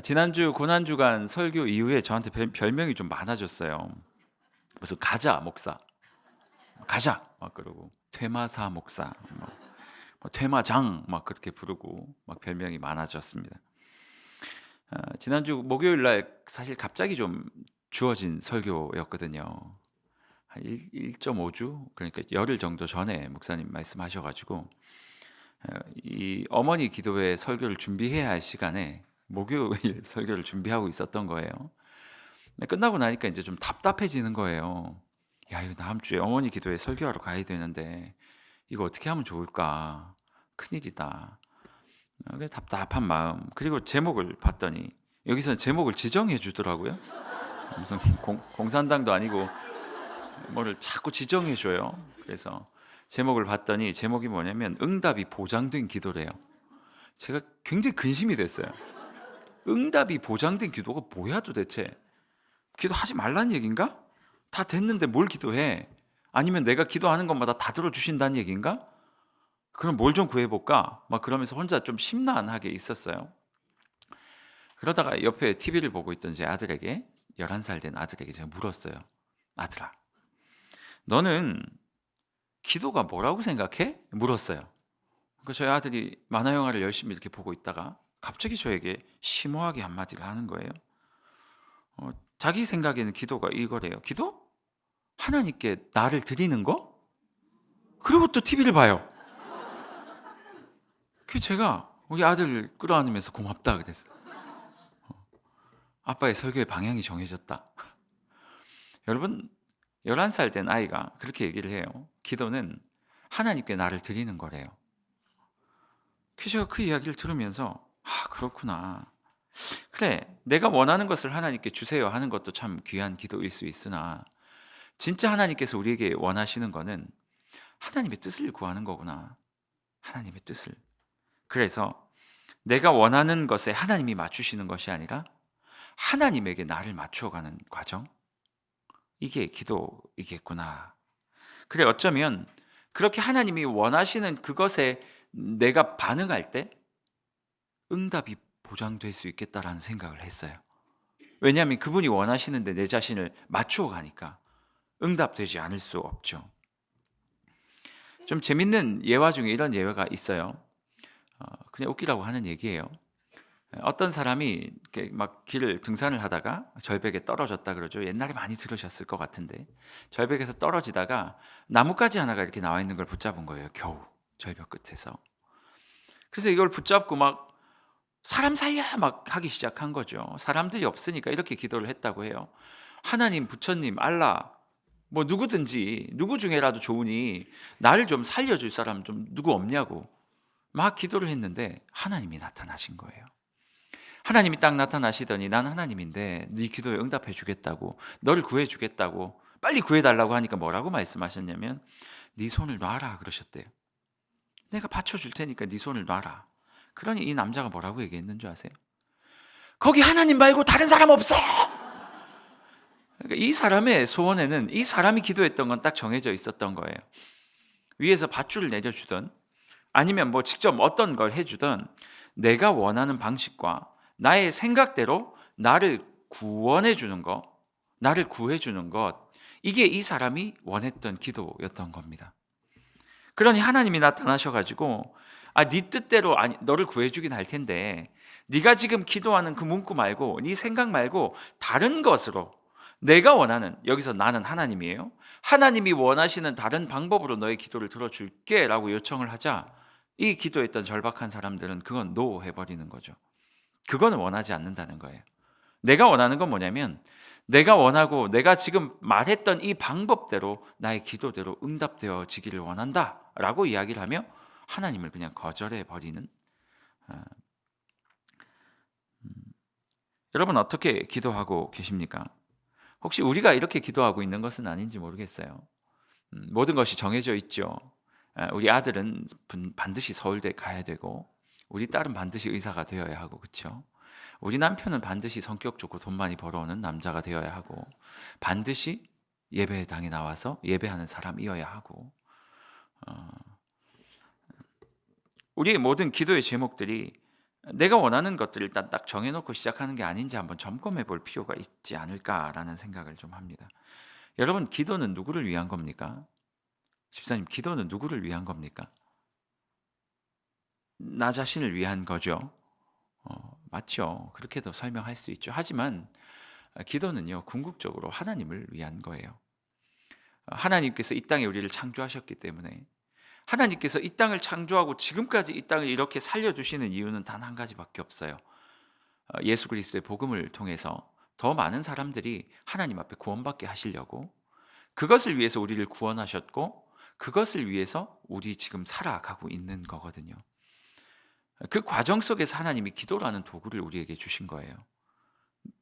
지난주 고난주간 설교 이후에 저한테 별명이 좀 많아졌어요. 무슨 가자 목사, 가자 막 그러고 퇴마사 목사, 뭐 퇴마장 막 그렇게 부르고 막 별명이 많아졌습니다. 지난주 목요일 날 사실 갑자기 좀 주어진 설교였거든요. 한 1.5주 그러니까 열흘 정도 전에 목사님 말씀하셔가지고 이 어머니 기도회 설교를 준비해야 할 시간에 목요일 설교를 준비하고 있었던 거예요. 근데 끝나고 나니까 이제 좀 답답해지는 거예요. 야, 이거 다음 주에 어머니 기도회 설교하러 가야 되는데 이거 어떻게 하면 좋을까? 큰일이다. 그래서 답답한 마음. 그리고 제목을 봤더니 여기서는 제목을 지정해 주더라고요. 무슨 공산당도 아니고 뭐를 자꾸 지정해 줘요. 그래서 제목을 봤더니 제목이 뭐냐면 응답이 보장된 기도래요. 제가 굉장히 근심이 됐어요. 응답이 보장된 기도가 뭐야 도대체? 기도하지 말란 얘기인가? 다 됐는데 뭘 기도해? 아니면 내가 기도하는 것마다 다 들어주신다는 얘기인가? 그럼 뭘 좀 구해볼까? 막 그러면서 혼자 좀 심란하게 있었어요. 그러다가 옆에 TV를 보고 있던 제 아들에게 11살 된 아들에게 제가 물었어요. 아들아, 너는 기도가 뭐라고 생각해? 물었어요. 그러니까 저희 아들이 만화 영화를 열심히 이렇게 보고 있다가 갑자기 저에게 심오하게 한마디를 하는 거예요. 자기 생각에는 기도가 이거래요. 기도? 하나님께 나를 드리는 거? 그리고 또 TV를 봐요. 그 제가 우리 아들을 끌어안으면서 고맙다 그랬어요. 아빠의 설교의 방향이 정해졌다. 여러분, 11살 된 아이가 그렇게 얘기를 해요. 기도는 하나님께 나를 드리는 거래요. 그래서 제가 그 이야기를 들으면서 그렇구나. 그래, 내가 원하는 것을 하나님께 주세요 하는 것도 참 귀한 기도일 수 있으나 진짜 하나님께서 우리에게 원하시는 거는 하나님의 뜻을 구하는 거구나. 하나님의 뜻을. 그래서 내가 원하는 것에 하나님이 맞추시는 것이 아니라 하나님에게 나를 맞추어가는 과정. 이게 기도이겠구나. 그래, 어쩌면 그렇게 하나님이 원하시는 그것에 내가 반응할 때 응답이 보장될 수 있겠다라는 생각을 했어요. 왜냐하면 그분이 원하시는데 내 자신을 맞추어 가니까 응답되지 않을 수 없죠. 좀 재밌는 예화 중에 이런 예화가 있어요. 그냥 웃기라고 하는 얘기예요. 어떤 사람이 이렇게 막 길을 등산을 하다가 절벽에 떨어졌다 그러죠. 옛날에 많이 들으셨을 것 같은데 절벽에서 떨어지다가 나뭇가지 하나가 이렇게 나와 있는 걸 붙잡은 거예요. 겨우 절벽 끝에서. 그래서 이걸 붙잡고 막 사람 살려 막 하기 시작한 거죠. 사람들이 없으니까 이렇게 기도를 했다고 해요. 하나님, 부처님, 알라, 뭐 누구든지 누구 중에라도 좋으니 나를 좀 살려줄 사람 좀 누구 없냐고 막 기도를 했는데 하나님이 나타나신 거예요. 하나님이 딱 나타나시더니 난 하나님인데 네 기도에 응답해 주겠다고, 너를 구해 주겠다고, 빨리 구해 달라고 하니까 뭐라고 말씀하셨냐면 네 손을 놔라 그러셨대요. 내가 받쳐 줄 테니까 네 손을 놔라. 그러니 이 남자가 뭐라고 얘기했는 줄 아세요? 거기 하나님 말고 다른 사람 없어. 그러니까 이 사람의 소원에는 이 사람이 기도했던 건 딱 정해져 있었던 거예요. 위에서 밧줄을 내려주던 아니면 뭐 직접 어떤 걸 해주던 내가 원하는 방식과 나의 생각대로 나를 구원해 주는 것, 나를 구해 주는 것, 이게 이 사람이 원했던 기도였던 겁니다. 그러니 하나님이 나타나셔가지고 네 뜻대로 너를 구해주긴 할 텐데 네가 지금 기도하는 그 문구 말고 네 생각 말고 다른 것으로 내가 원하는, 여기서 나는 하나님이에요. 하나님이 원하시는 다른 방법으로 너의 기도를 들어줄게 라고 요청을 하자 이 기도했던 절박한 사람들은 그건 노 해버리는 거죠. 그거는 원하지 않는다는 거예요. 내가 원하는 건 뭐냐면 내가 원하고 내가 지금 말했던 이 방법대로 나의 기도대로 응답되어지기를 원한다 라고 이야기를 하며 하나님을 그냥 거절해 버리는. 여러분 어떻게 기도하고 계십니까? 혹시 우리가 이렇게 기도하고 있는 것은 아닌지 모르겠어요. 모든 것이 정해져 있죠. 우리 아들은 반드시 서울대 가야 되고 우리 딸은 반드시 의사가 되어야 하고, 그렇죠? 우리 남편은 반드시 성격 좋고 돈 많이 벌어오는 남자가 되어야 하고 반드시 예배당에 나와서 예배하는 사람이어야 하고, 우리의 모든 기도의 제목들이 내가 원하는 것들을 일단 딱 정해놓고 시작하는 게 아닌지 한번 점검해 볼 필요가 있지 않을까라는 생각을 좀 합니다. 여러분, 기도는 누구를 위한 겁니까? 집사님, 기도는 누구를 위한 겁니까? 나 자신을 위한 거죠. 맞죠. 그렇게도 설명할 수 있죠. 하지만 기도는요, 궁극적으로 하나님을 위한 거예요. 하나님께서 이 땅에 우리를 창조하셨기 때문에, 하나님께서 이 땅을 창조하고 지금까지 이 땅을 이렇게 살려주시는 이유는 단 한 가지밖에 없어요. 예수 그리스도의 복음을 통해서 더 많은 사람들이 하나님 앞에 구원받게 하시려고, 그것을 위해서 우리를 구원하셨고, 그것을 위해서 우리 지금 살아가고 있는 거거든요. 그 과정 속에서 하나님이 기도라는 도구를 우리에게 주신 거예요.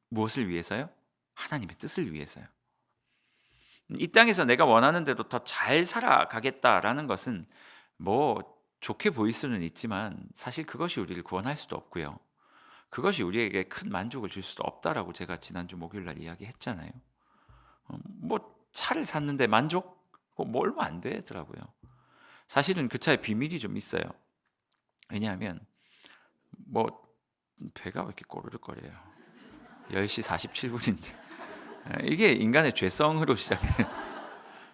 무엇을 위해서요? 하나님의 뜻을 위해서요. 이 땅에서 내가 원하는 대로 더 잘 살아가겠다라는 것은 뭐 좋게 보일 수는 있지만 사실 그것이 우리를 구원할 수도 없고요. 그것이 우리에게 큰 만족을 줄 수도 없다라고 제가 지난주 목요일 날 이야기했잖아요. 뭐 차를 샀는데 만족? 그거 뭐 얼마 안 되더라고요. 사실은 그 차에 비밀이 좀 있어요. 왜냐하면 뭐 배가 왜 이렇게 꼬르륵거려요. 10시 47분인데 이게 인간의 죄성으로 시작해요.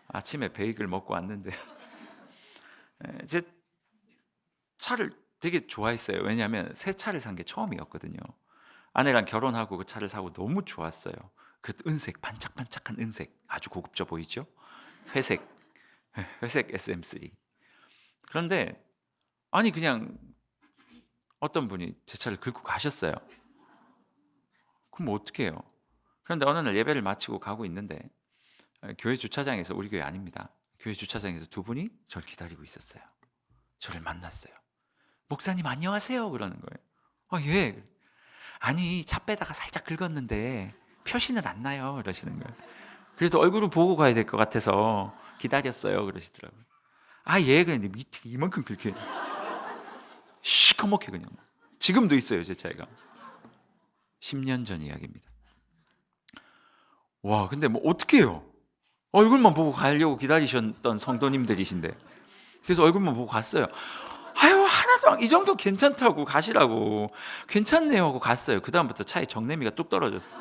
아침에 베이글 먹고 왔는데 제 차를 되게 좋아했어요. 왜냐하면 새 차를 산 게 처음이었거든요. 아내랑 결혼하고 그 차를 사고 너무 좋았어요. 그 은색, 반짝반짝한 은색, 아주 고급져 보이죠? 회색 SM3. 그런데 아니 그냥 어떤 분이 제 차를 긁고 가셨어요. 그럼 뭐 어떻게 해요? 그런데 어느 날 예배를 마치고 가고 있는데 교회 주차장에서, 우리 교회 아닙니다, 교회 주차장에서 두 분이 저를 기다리고 있었어요. 저를 만났어요. 목사님 안녕하세요 그러는 거예요. 예. 아니 차 빼다가 살짝 긁었는데 표시는 안 나요 그러시는 거예요. 그래도 얼굴은 보고 가야 될 것 같아서 기다렸어요 그러시더라고요. 예. 그냥 밑에 이만큼 긁혀요. 시커멓게 그냥. 지금도 있어요 제 차가. 10년 전 이야기입니다. 와, 근데 뭐 어떻게 해요? 얼굴만 보고 가려고 기다리셨던 성도님들이신데, 그래서 얼굴만 보고 갔어요. 하나도 이 정도 괜찮다고 가시라고, 괜찮네요 하고 갔어요. 그 다음부터 차에 정내미가 뚝 떨어졌어요.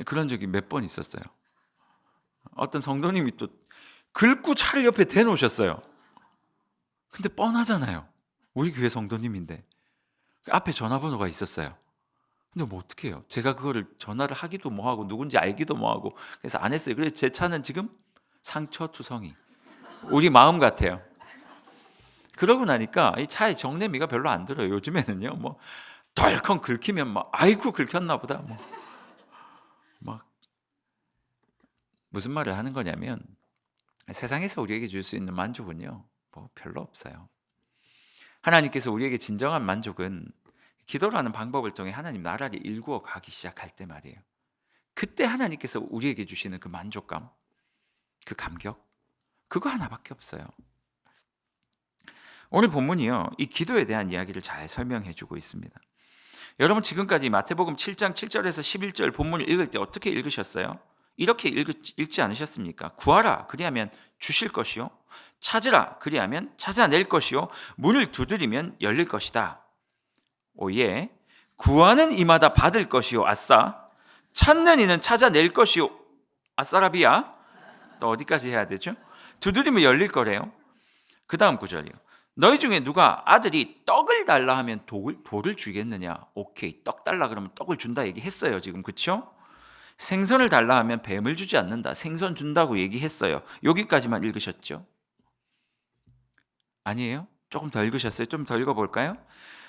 그런 적이 몇 번 있었어요. 어떤 성도님이 또 긁고 차를 옆에 대놓으셨어요. 근데 뻔하잖아요. 우리 교회 성도님인데 앞에 전화번호가 있었어요. 근데 뭐 어떻게 해요? 제가 그거를 전화를 하기도 뭐하고 누군지 알기도 뭐하고 그래서 안 했어요. 그래서 제 차는 지금 상처투성이, 우리 마음 같아요. 그러고 나니까 이 차의 정내미가 별로 안 들어요. 요즘에는요, 뭐 덜컹 긁히면 막 아이고 긁혔나 보다, 막 무슨 말을 하는 거냐면, 세상에서 우리에게 줄 수 있는 만족은요, 뭐 별로 없어요. 하나님께서 우리에게 진정한 만족은 기도라는 방법을 통해 하나님 나라를 일구어 가기 시작할 때 말이에요. 그때 하나님께서 우리에게 주시는 그 만족감, 그 감격, 그거 하나밖에 없어요. 오늘 본문이요, 이 기도에 대한 이야기를 잘 설명해 주고 있습니다. 여러분 지금까지 마태복음 7장 7절에서 11절 본문을 읽을 때 어떻게 읽으셨어요? 이렇게 읽지 않으셨습니까? 구하라 그리하면 주실 것이요, 찾으라 그리하면 찾아낼 것이요, 문을 두드리면 열릴 것이다. 오예, 구하는 이마다 받을 것이요 아싸, 찾는 이는 찾아낼 것이요 아싸라비야. 또 어디까지 해야 되죠? 두드리면 열릴 거래요. 그 다음 구절이요, 너희 중에 누가 아들이 떡을 달라 하면 돌을 주겠느냐? 오케이, 떡 달라 그러면 떡을 준다 얘기했어요 지금, 그렇죠? 생선을 달라 하면 뱀을 주지 않는다, 생선 준다고 얘기했어요. 여기까지만 읽으셨죠? 아니에요? 조금 더 읽으셨어요? 좀 더 읽어볼까요?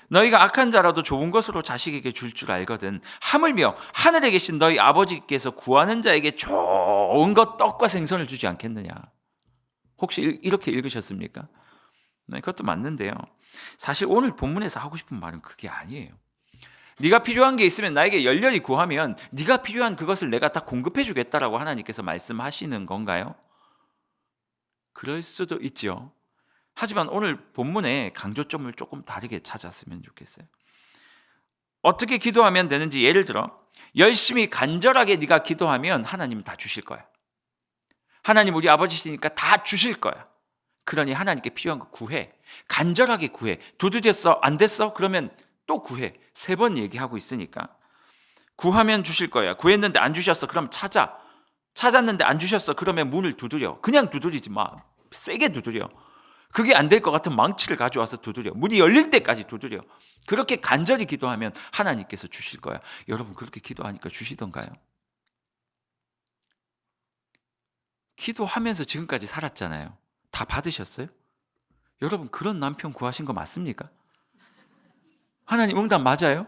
너희가 악한 자라도 좋은 것으로 자식에게 줄 알거든 하물며 하늘에 계신 너희 아버지께서 구하는 자에게 좋은 것 떡과 생선을 주지 않겠느냐? 혹시 이렇게 읽으셨습니까? 네, 그것도 맞는데요, 사실 오늘 본문에서 하고 싶은 말은 그게 아니에요. 네가 필요한 게 있으면 나에게 열렬히 구하면 네가 필요한 그것을 내가 다 공급해 주겠다라고 하나님께서 말씀하시는 건가요? 그럴 수도 있죠. 하지만 오늘 본문의 강조점을 조금 다르게 찾았으면 좋겠어요. 어떻게 기도하면 되는지, 예를 들어 열심히 간절하게 네가 기도하면 하나님은 다 주실 거야. 하나님 우리 아버지시니까 다 주실 거야. 그러니 하나님께 필요한 거 구해. 간절하게 구해. 두드렸어? 안 됐어? 그러면 또 구해. 3번 얘기하고 있으니까. 구하면 주실 거야. 구했는데 안 주셨어? 그럼 찾아. 찾았는데 안 주셨어? 그러면 문을 두드려. 그냥 두드리지 마. 세게 두드려. 그게 안 될 것 같으면 망치를 가져와서 두드려. 문이 열릴 때까지 두드려. 그렇게 간절히 기도하면 하나님께서 주실 거야. 여러분 그렇게 기도하니까 주시던가요? 기도하면서 지금까지 살았잖아요. 다 받으셨어요? 여러분 그런 남편 구하신 거 맞습니까? 하나님 응답 맞아요?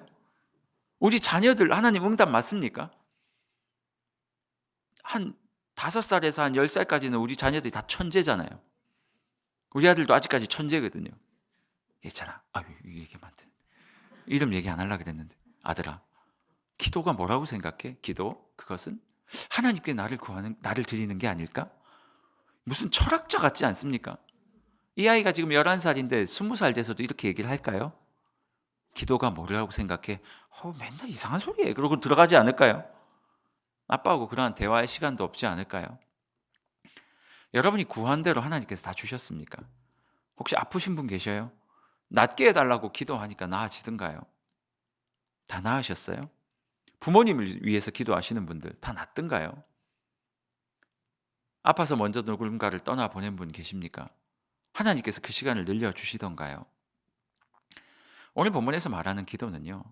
우리 자녀들 하나님 응답 맞습니까? 한 5살에서 한 10살까지는 우리 자녀들이 다 천재잖아요. 우리 아들도 아직까지 천재거든요. 있잖아. 이게 얘기하면 안 돼. 이름 얘기 안 하려고 그랬는데. 아들아, 기도가 뭐라고 생각해? 기도? 그것은 하나님께 나를 드리는 게 아닐까? 무슨 철학자 같지 않습니까? 이 아이가 지금 11살인데 20살 돼서도 이렇게 얘기를 할까요? 기도가 뭐라고 생각해? 맨날 이상한 소리해. 그러고 들어가지 않을까요? 아빠하고 그러한 대화의 시간도 없지 않을까요? 여러분이 구한 대로 하나님께서 다 주셨습니까? 혹시 아프신 분 계셔요? 낫게 해달라고 기도하니까 나아지던가요? 다 나으셨어요? 부모님을 위해서 기도하시는 분들 다 낫던가요? 아파서 먼저 누군가를 떠나보낸 분 계십니까? 하나님께서 그 시간을 늘려주시던가요? 오늘 본문에서 말하는 기도는요,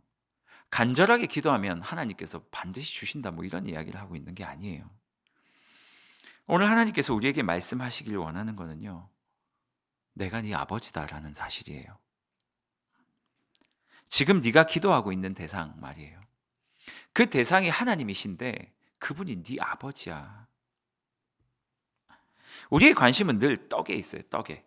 간절하게 기도하면 하나님께서 반드시 주신다 이런 이야기를 하고 있는 게 아니에요. 오늘 하나님께서 우리에게 말씀하시길 원하는 거는요, 내가 네 아버지다라는 사실이에요. 지금 네가 기도하고 있는 대상 말이에요. 그 대상이 하나님이신데 그분이 네 아버지야. 우리의 관심은 늘 떡에 있어요. 떡에.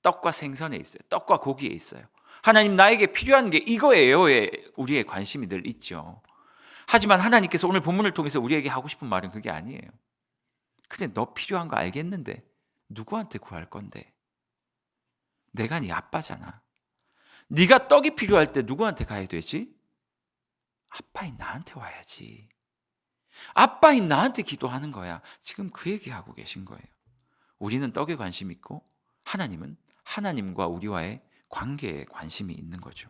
떡과 생선에 있어요. 떡과 고기에 있어요. 하나님 나에게 필요한 게 이거예요에 우리의 관심이 늘 있죠. 하지만 하나님께서 오늘 본문을 통해서 우리에게 하고 싶은 말은 그게 아니에요. 그래 너 필요한 거 알겠는데 누구한테 구할 건데? 내가 네 아빠잖아. 네가 떡이 필요할 때 누구한테 가야 되지? 아빠인 나한테 와야지. 아빠인 나한테 기도하는 거야. 지금 그 얘기하고 계신 거예요. 우리는 떡에 관심 있고 하나님은 하나님과 우리와의 관계에 관심이 있는 거죠.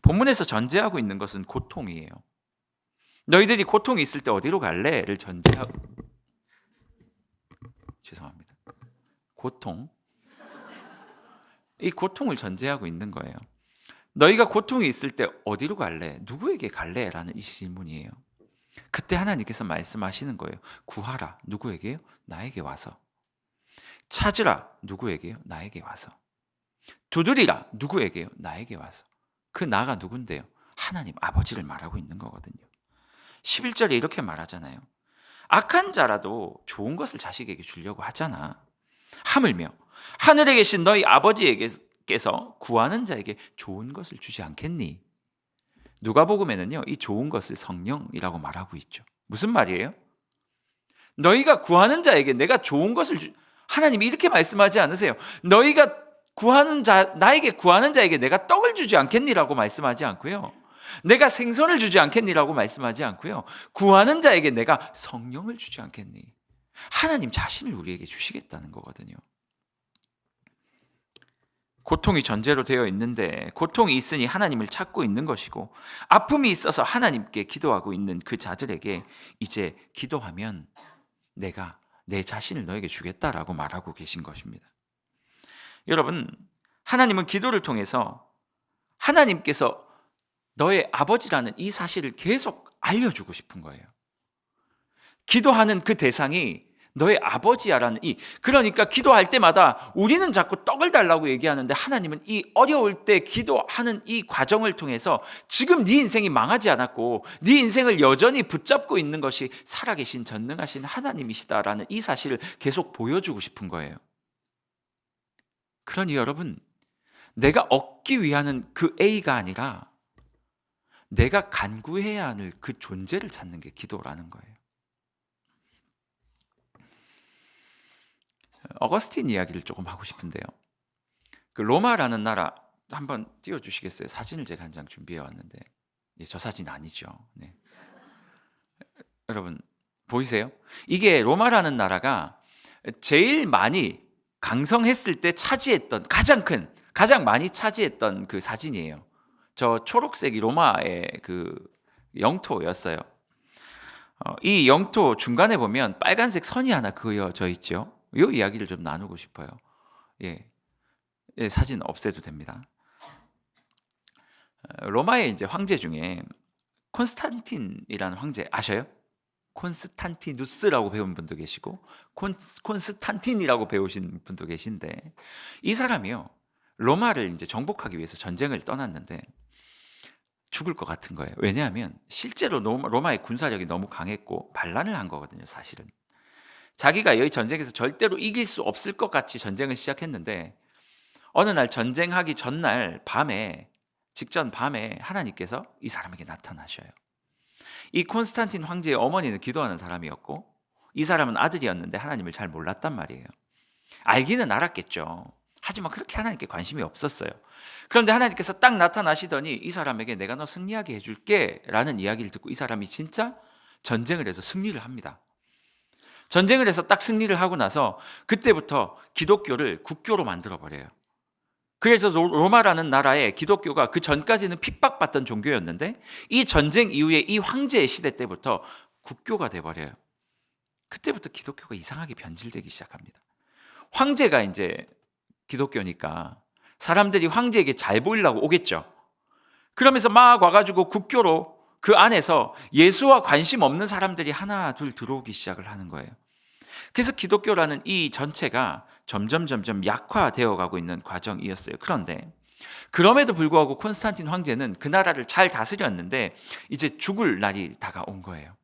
본문에서 전제하고 있는 것은 고통이에요. 너희들이 고통이 있을 때 어디로 갈래?를 전제하고 죄송합니다. 이 고통을 전제하고 있는 거예요. 너희가 고통이 있을 때 어디로 갈래? 누구에게 갈래? 라는 이 질문이에요. 그때 하나님께서 말씀하시는 거예요. 구하라. 누구에게요? 나에게 와서. 찾으라. 누구에게요? 나에게 와서. 두드리라. 누구에게요? 나에게 와서. 그 나가 누군데요? 하나님 아버지를 말하고 있는 거거든요. 11절에 이렇게 말하잖아요. 악한 자라도 좋은 것을 자식에게 주려고 하잖아. 하물며 하늘에 계신 너희 아버지께서 구하는 자에게 좋은 것을 주지 않겠니? 누가복음에는요, 이 좋은 것을 성령이라고 말하고 있죠. 무슨 말이에요? 너희가 구하는 자에게 내가 좋은 것을 하나님이 이렇게 말씀하지 않으세요. 너희가 나에게 구하는 자에게 내가 떡을 주지 않겠니라고 말씀하지 않고요. 내가 생선을 주지 않겠니라고 말씀하지 않고요. 구하는 자에게 내가 성령을 주지 않겠니? 하나님 자신을 우리에게 주시겠다는 거거든요. 고통이 전제로 되어 있는데 고통이 있으니 하나님을 찾고 있는 것이고 아픔이 있어서 하나님께 기도하고 있는 그 자들에게 이제 기도하면 내가 내 자신을 너에게 주겠다라고 말하고 계신 것입니다. 여러분, 하나님은 기도를 통해서 하나님께서 너의 아버지라는 이 사실을 계속 알려주고 싶은 거예요. 기도하는 그 대상이 너의 아버지야라는 그러니까 기도할 때마다 우리는 자꾸 떡을 달라고 얘기하는데 하나님은 이 어려울 때 기도하는 이 과정을 통해서 지금 네 인생이 망하지 않았고 네 인생을 여전히 붙잡고 있는 것이 살아계신 전능하신 하나님이시다라는 이 사실을 계속 보여주고 싶은 거예요. 그러니 여러분, 내가 얻기 위한 그 A가 아니라 내가 간구해야 하는 그 존재를 찾는 게 기도라는 거예요. 어거스틴 이야기를 조금 하고 싶은데요. 그 로마라는 나라 한번 띄워주시겠어요? 사진을 제가 한 장 준비해 왔는데 저 사진 아니죠. 네. 여러분 보이세요? 이게 로마라는 나라가 제일 많이 강성했을 때 차지했던 가장 많이 차지했던 그 사진이에요. 저 초록색이 로마의 그 영토였어요. 이 영토 중간에 보면 빨간색 선이 하나 그어져 있죠. 이 이야기를 좀 나누고 싶어요. 예, 사진 없애도 됩니다. 로마의 이제 황제 중에 콘스탄틴이라는 황제 아셔요? 콘스탄티누스라고 배운 분도 계시고 콘스탄틴이라고 배우신 분도 계신데, 이 사람이요, 로마를 이제 정복하기 위해서 전쟁을 떠났는데 죽을 것 같은 거예요. 왜냐하면 실제로 로마의 군사력이 너무 강했고 반란을 한 거거든요. 사실은 자기가 이 전쟁에서 절대로 이길 수 없을 것 같이 전쟁을 시작했는데, 어느 날 전쟁하기 전날 직전 밤에 하나님께서 이 사람에게 나타나셔요. 이 콘스탄틴 황제의 어머니는 기도하는 사람이었고, 이 사람은 아들이었는데 하나님을 잘 몰랐단 말이에요. 알기는 알았겠죠. 하지만 그렇게 하나님께 관심이 없었어요. 그런데 하나님께서 딱 나타나시더니 이 사람에게 내가 너 승리하게 해줄게 라는 이야기를 듣고 이 사람이 진짜 전쟁을 해서 승리를 합니다. 전쟁을 해서 딱 승리를 하고 나서 그때부터 기독교를 국교로 만들어버려요. 그래서 로마라는 나라에 기독교가 그 전까지는 핍박받던 종교였는데 이 전쟁 이후에 이 황제의 시대 때부터 국교가 돼버려요. 그때부터 기독교가 이상하게 변질되기 시작합니다. 황제가 이제 기독교니까 사람들이 황제에게 잘 보이려고 오겠죠. 그러면서 막 와가지고 국교로 그 안에서 예수와 관심 없는 사람들이 하나 둘 들어오기 시작을 하는 거예요. 그래서 기독교라는 이 전체가 점점 약화되어 가고 있는 과정이었어요. 그런데 그럼에도 불구하고 콘스탄틴 황제는 그 나라를 잘 다스렸는데 이제 죽을 날이 다가온 거예요.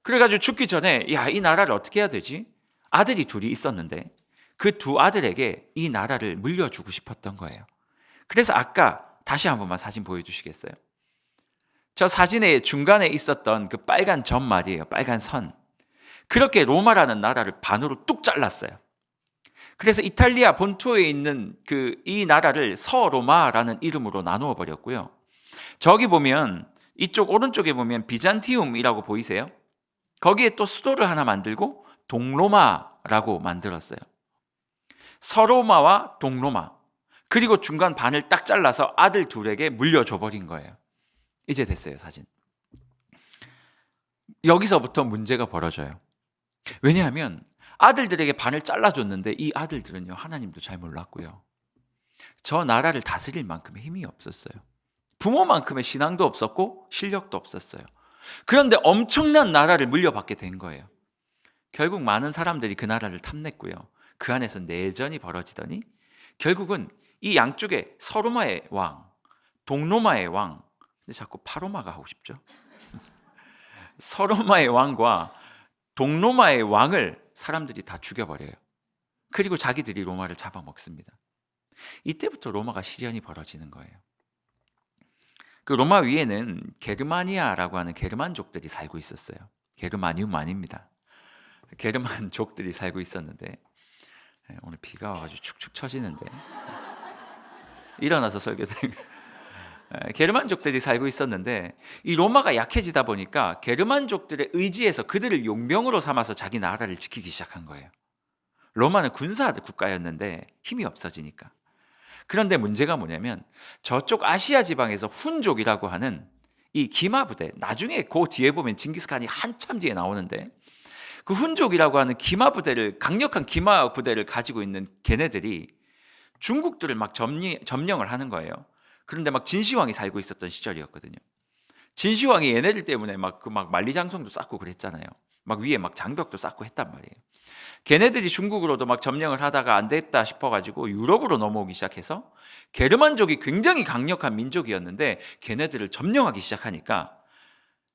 그래가지고 죽기 전에 이 나라를 어떻게 해야 되지? 아들이 둘이 있었는데 그 두 아들에게 이 나라를 물려주고 싶었던 거예요. 그래서 아까 다시 한 번만 사진 보여주시겠어요? 저 사진의 중간에 있었던 그 빨간 점 말이에요. 빨간 선. 그렇게 로마라는 나라를 반으로 뚝 잘랐어요. 그래서 이탈리아 본토에 있는 이 나라를 서로마라는 이름으로 나누어 버렸고요. 저기 보면 이쪽 오른쪽에 보면 비잔티움이라고 보이세요? 거기에 또 수도를 하나 만들고 동로마라고 만들었어요. 서로마와 동로마, 그리고 중간 반을 딱 잘라서 아들 둘에게 물려줘 버린 거예요. 이제 됐어요. 사진. 여기서부터 문제가 벌어져요. 왜냐하면 아들들에게 반을 잘라줬는데 이 아들들은요, 하나님도 잘 몰랐고요, 저 나라를 다스릴 만큼의 힘이 없었어요. 부모만큼의 신앙도 없었고 실력도 없었어요. 그런데 엄청난 나라를 물려받게 된 거예요. 결국 많은 사람들이 그 나라를 탐냈고요, 그 안에서 내전이 벌어지더니 결국은 이 양쪽에 서로마의 왕, 동로마의 왕, 근데 자꾸 파로마가 하고 싶죠. 서로마의 왕과 동로마의 왕을 사람들이 다 죽여버려요. 그리고 자기들이 로마를 잡아먹습니다. 이때부터 로마가 시련이 벌어지는 거예요. 그 로마 위에는 게르마니아라고 하는 게르만족들이 살고 있었어요. 게르마니움 아닙니다. 게르만족들이 살고 있었는데, 오늘 비가 와가지고 축축 처지는데 일어나서 설교드린 게르만족들이 살고 있었는데, 이 로마가 약해지다 보니까 게르만족들의 의지에서 그들을 용병으로 삼아서 자기 나라를 지키기 시작한 거예요. 로마는 군사 국가였는데 힘이 없어지니까. 그런데 문제가 뭐냐면 저쪽 아시아 지방에서 훈족이라고 하는 이 기마 부대, 나중에 그 뒤에 보면 징기스칸이 한참 뒤에 나오는데, 그 훈족이라고 하는 강력한 기마 부대를 가지고 있는 걔네들이 중국들을 막 점령을 하는 거예요. 그런데 막 진시황이 살고 있었던 시절이었거든요. 진시황이 얘네들 때문에 막 만리장성도 쌓고 그랬잖아요. 막 위에 막 장벽도 쌓고 했단 말이에요. 걔네들이 중국으로도 막 점령을 하다가 안 됐다 싶어가지고 유럽으로 넘어오기 시작해서, 게르만족이 굉장히 강력한 민족이었는데 걔네들을 점령하기 시작하니까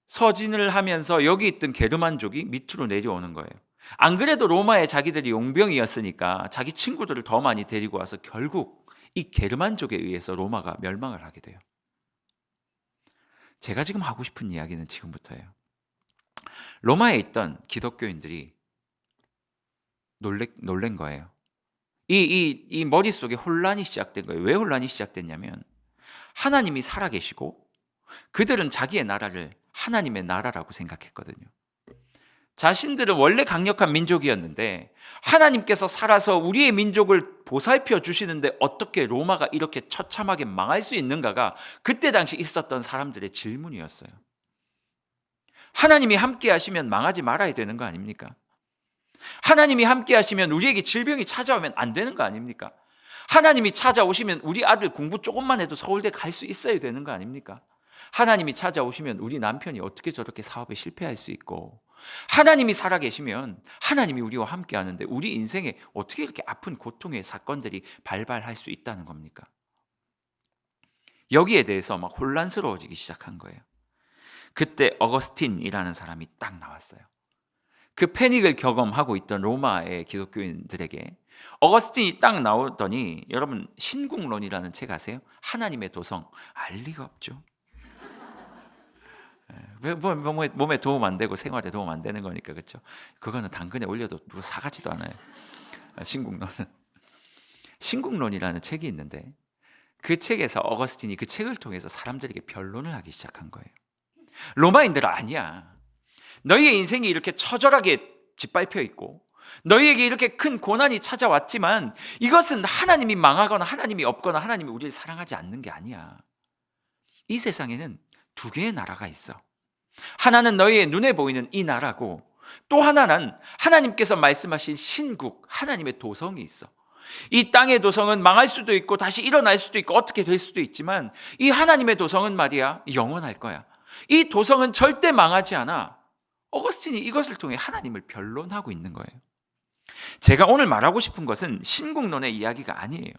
서진을 하면서 여기 있던 게르만족이 밑으로 내려오는 거예요. 안 그래도 로마에 자기들이 용병이었으니까 자기 친구들을 더 많이 데리고 와서 결국 이 게르만족에 의해서 로마가 멸망을 하게 돼요. 제가 지금 하고 싶은 이야기는 지금부터예요. 로마에 있던 기독교인들이 놀란 거예요. 이 머릿속에 혼란이 시작된 거예요. 왜 혼란이 시작됐냐면 하나님이 살아계시고 그들은 자기의 나라를 하나님의 나라라고 생각했거든요. 자신들은 원래 강력한 민족이었는데 하나님께서 살아서 우리의 민족을 보살펴 주시는데 어떻게 로마가 이렇게 처참하게 망할 수 있는가가 그때 당시 있었던 사람들의 질문이었어요. 하나님이 함께 하시면 망하지 말아야 되는 거 아닙니까? 하나님이 함께 하시면 우리에게 질병이 찾아오면 안 되는 거 아닙니까? 하나님이 찾아오시면 우리 아들 공부 조금만 해도 서울대 갈 수 있어야 되는 거 아닙니까? 하나님이 찾아오시면 우리 남편이 어떻게 저렇게 사업에 실패할 수 있고, 하나님이 살아계시면 하나님이 우리와 함께 하는데 우리 인생에 어떻게 이렇게 아픈 고통의 사건들이 발발할 수 있다는 겁니까? 여기에 대해서 막 혼란스러워지기 시작한 거예요. 그때 어거스틴이라는 사람이 딱 나왔어요. 그 패닉을 경험하고 있던 로마의 기독교인들에게 어거스틴이 딱 나오더니, 여러분 신국론이라는 책 아세요? 하나님의 도성. 알 리가 없죠. 몸에 도움 안 되고 생활에 도움 안 되는 거니까, 그렇죠? 그거는 당근에 올려도 누가 사가지도 않아요. 신국론이라는 책이 있는데, 그 책에서 어거스틴이 그 책을 통해서 사람들에게 변론을 하기 시작한 거예요. 로마인들은 아니야. 너희의 인생이 이렇게 처절하게 짓밟혀 있고 너희에게 이렇게 큰 고난이 찾아왔지만 이것은 하나님이 망하거나 하나님이 없거나 하나님이 우리를 사랑하지 않는 게 아니야. 이 세상에는 두 개의 나라가 있어. 하나는 너희의 눈에 보이는 이 나라고, 또 하나는 하나님께서 말씀하신 신국, 하나님의 도성이 있어. 이 땅의 도성은 망할 수도 있고 다시 일어날 수도 있고 어떻게 될 수도 있지만, 이 하나님의 도성은 말이야 영원할 거야. 이 도성은 절대 망하지 않아. 어거스틴이 이것을 통해 하나님을 변론하고 있는 거예요. 제가 오늘 말하고 싶은 것은 신국론의 이야기가 아니에요.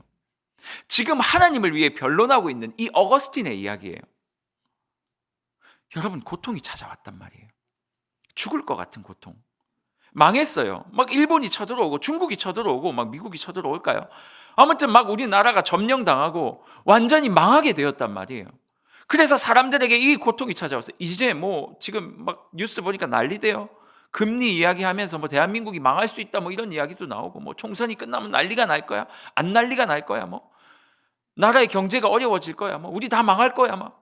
지금 하나님을 위해 변론하고 있는 이 어거스틴의 이야기예요. 여러분, 고통이 찾아왔단 말이에요. 죽을 것 같은 고통. 망했어요. 막 일본이 쳐들어오고 중국이 쳐들어오고 막 미국이 쳐들어올까요? 아무튼 막 우리나라가 점령당하고 완전히 망하게 되었단 말이에요. 그래서 사람들에게 이 고통이 찾아왔어요. 이제 뭐 지금 막 뉴스 보니까 난리대요. 금리 이야기하면서 뭐 대한민국이 망할 수 있다 뭐 이런 이야기도 나오고, 뭐 총선이 끝나면 난리가 날 거야, 안 난리가 날 거야, 뭐 나라의 경제가 어려워질 거야, 뭐 우리 다 망할 거야, 막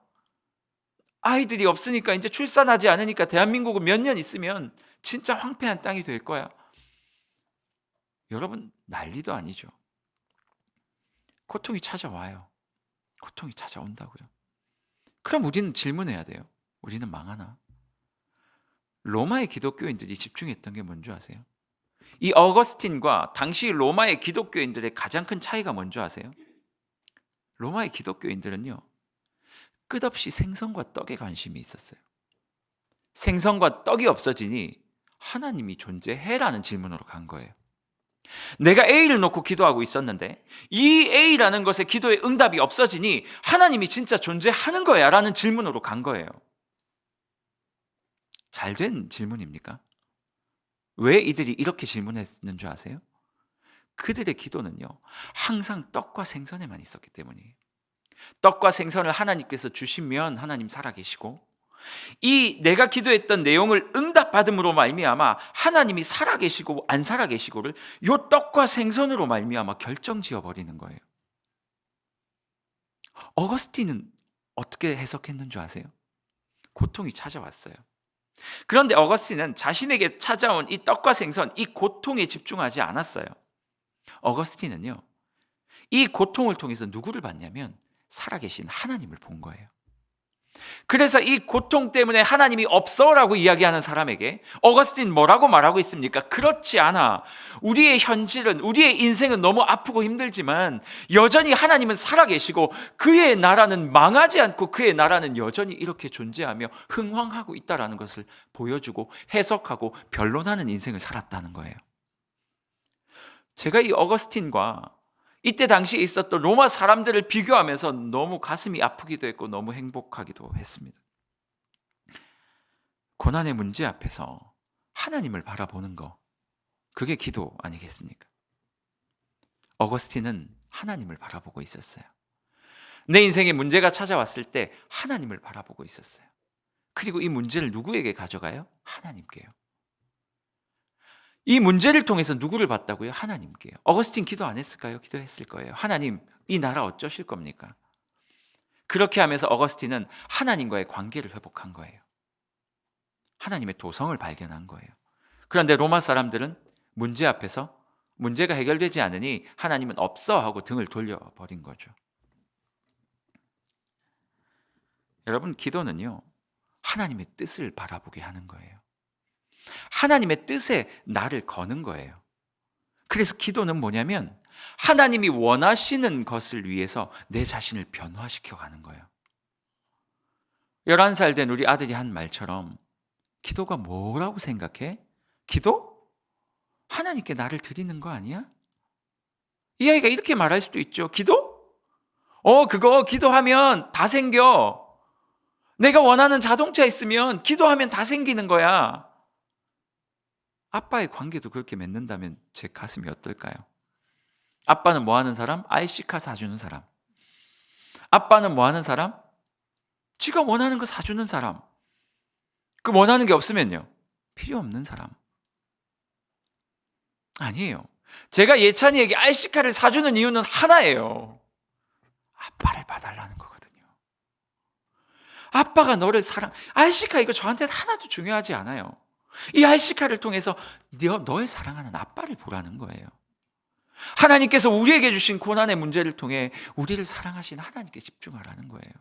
아이들이 없으니까 이제 출산하지 않으니까 대한민국은 몇 년 있으면 진짜 황폐한 땅이 될 거야. 여러분, 난리도 아니죠. 고통이 찾아와요. 고통이 찾아온다고요. 그럼 우리는 질문해야 돼요. 우리는 망하나? 로마의 기독교인들이 집중했던 게 뭔지 아세요? 이 어거스틴과 당시 로마의 기독교인들의 가장 큰 차이가 뭔지 아세요? 로마의 기독교인들은요, 끝없이 생선과 떡에 관심이 있었어요. 생선과 떡이 없어지니 하나님이 존재해라는 질문으로 간 거예요. 내가 A를 놓고 기도하고 있었는데 이 A라는 것의 기도의 응답이 없어지니 하나님이 진짜 존재하는 거야 라는 질문으로 간 거예요. 잘된 질문입니까? 왜 이들이 이렇게 질문했는 줄 아세요? 그들의 기도는요, 항상 떡과 생선에만 있었기 때문이에요. 떡과 생선을 하나님께서 주시면 하나님 살아계시고, 이 내가 기도했던 내용을 응답받음으로 말미암아 하나님이 살아계시고 안 살아계시고를 요 떡과 생선으로 말미암아 결정지어 버리는 거예요. 어거스틴은 어떻게 해석했는 줄 아세요? 고통이 찾아왔어요. 그런데 어거스틴은 자신에게 찾아온 이 떡과 생선, 이 고통에 집중하지 않았어요. 어거스틴은요, 이 고통을 통해서 누구를 봤냐면 살아계신 하나님을 본 거예요. 그래서 이 고통 때문에 하나님이 없어라고 이야기하는 사람에게 어거스틴 뭐라고 말하고 있습니까? 그렇지 않아. 우리의 현실은, 우리의 인생은 너무 아프고 힘들지만 여전히 하나님은 살아계시고 그의 나라는 망하지 않고 그의 나라는 여전히 이렇게 존재하며 흥황하고 있다는 것을 보여주고 해석하고 변론하는 인생을 살았다는 거예요. 제가 이 어거스틴과 이때 당시에 있었던 로마 사람들을 비교하면서 너무 가슴이 아프기도 했고 너무 행복하기도 했습니다. 고난의 문제 앞에서 하나님을 바라보는 거, 그게 기도 아니겠습니까? 어거스틴은 하나님을 바라보고 있었어요. 내 인생에 문제가 찾아왔을 때 하나님을 바라보고 있었어요. 그리고 이 문제를 누구에게 가져가요? 하나님께요. 이 문제를 통해서 누구를 봤다고요? 하나님께요. 어거스틴 기도 안 했을까요? 기도했을 거예요. 하나님, 이 나라 어쩌실 겁니까? 그렇게 하면서 어거스틴은 하나님과의 관계를 회복한 거예요. 하나님의 도성을 발견한 거예요. 그런데 로마 사람들은 문제 앞에서 문제가 해결되지 않으니 하나님은 없어 하고 등을 돌려버린 거죠. 여러분, 기도는요, 하나님의 뜻을 바라보게 하는 거예요. 하나님의 뜻에 나를 거는 거예요. 그래서 기도는 뭐냐면 하나님이 원하시는 것을 위해서 내 자신을 변화시켜 가는 거예요. 11살 된 우리 아들이 한 말처럼 기도가 뭐라고 생각해? 기도? 하나님께 나를 드리는 거 아니야? 이 아이가 이렇게 말할 수도 있죠. 기도? 그거 기도하면 다 생겨. 내가 원하는 자동차 있으면 기도하면 다 생기는 거야. 아빠의 관계도 그렇게 맺는다면 제 가슴이 어떨까요? 아빠는 뭐 하는 사람? IC카 사주는 사람. 아빠는 뭐 하는 사람? 지가 원하는 거 사주는 사람. 그 원하는 게 없으면요, 필요 없는 사람. 아니에요. 제가 예찬이에게 IC카를 사주는 이유는 하나예요. 아빠를 봐달라는 거거든요. 아빠가 너를 IC카 이거 저한테 하나도 중요하지 않아요. 이 IC카를 통해서 너의 사랑하는 아빠를 보라는 거예요. 하나님께서 우리에게 주신 고난의 문제를 통해 우리를 사랑하신 하나님께 집중하라는 거예요.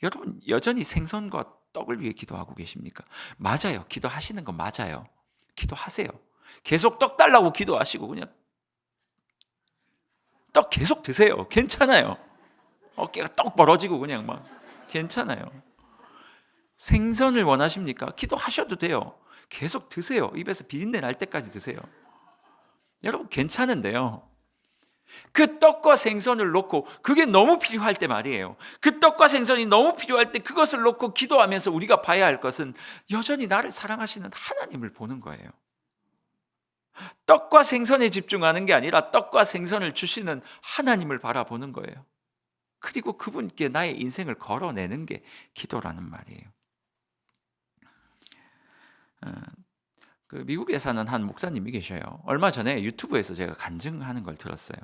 여러분, 여전히 생선과 떡을 위해 기도하고 계십니까? 맞아요. 기도하시는 건 맞아요. 기도하세요. 계속 떡 달라고 기도하시고 그냥 떡 계속 드세요. 괜찮아요. 어깨가 떡 벌어지고 그냥 막 괜찮아요. 생선을 원하십니까? 기도하셔도 돼요. 계속 드세요. 입에서 비린내 날 때까지 드세요. 여러분, 괜찮은데요, 그 떡과 생선을 놓고 그게 너무 필요할 때 말이에요. 그 떡과 생선이 너무 필요할 때 그것을 놓고 기도하면서 우리가 봐야 할 것은 여전히 나를 사랑하시는 하나님을 보는 거예요. 떡과 생선에 집중하는 게 아니라 떡과 생선을 주시는 하나님을 바라보는 거예요. 그리고 그분께 나의 인생을 걸어내는 게 기도라는 말이에요. 미국에 사는 한 목사님이 계셔요. 얼마 전에 유튜브에서 제가 간증하는 걸 들었어요.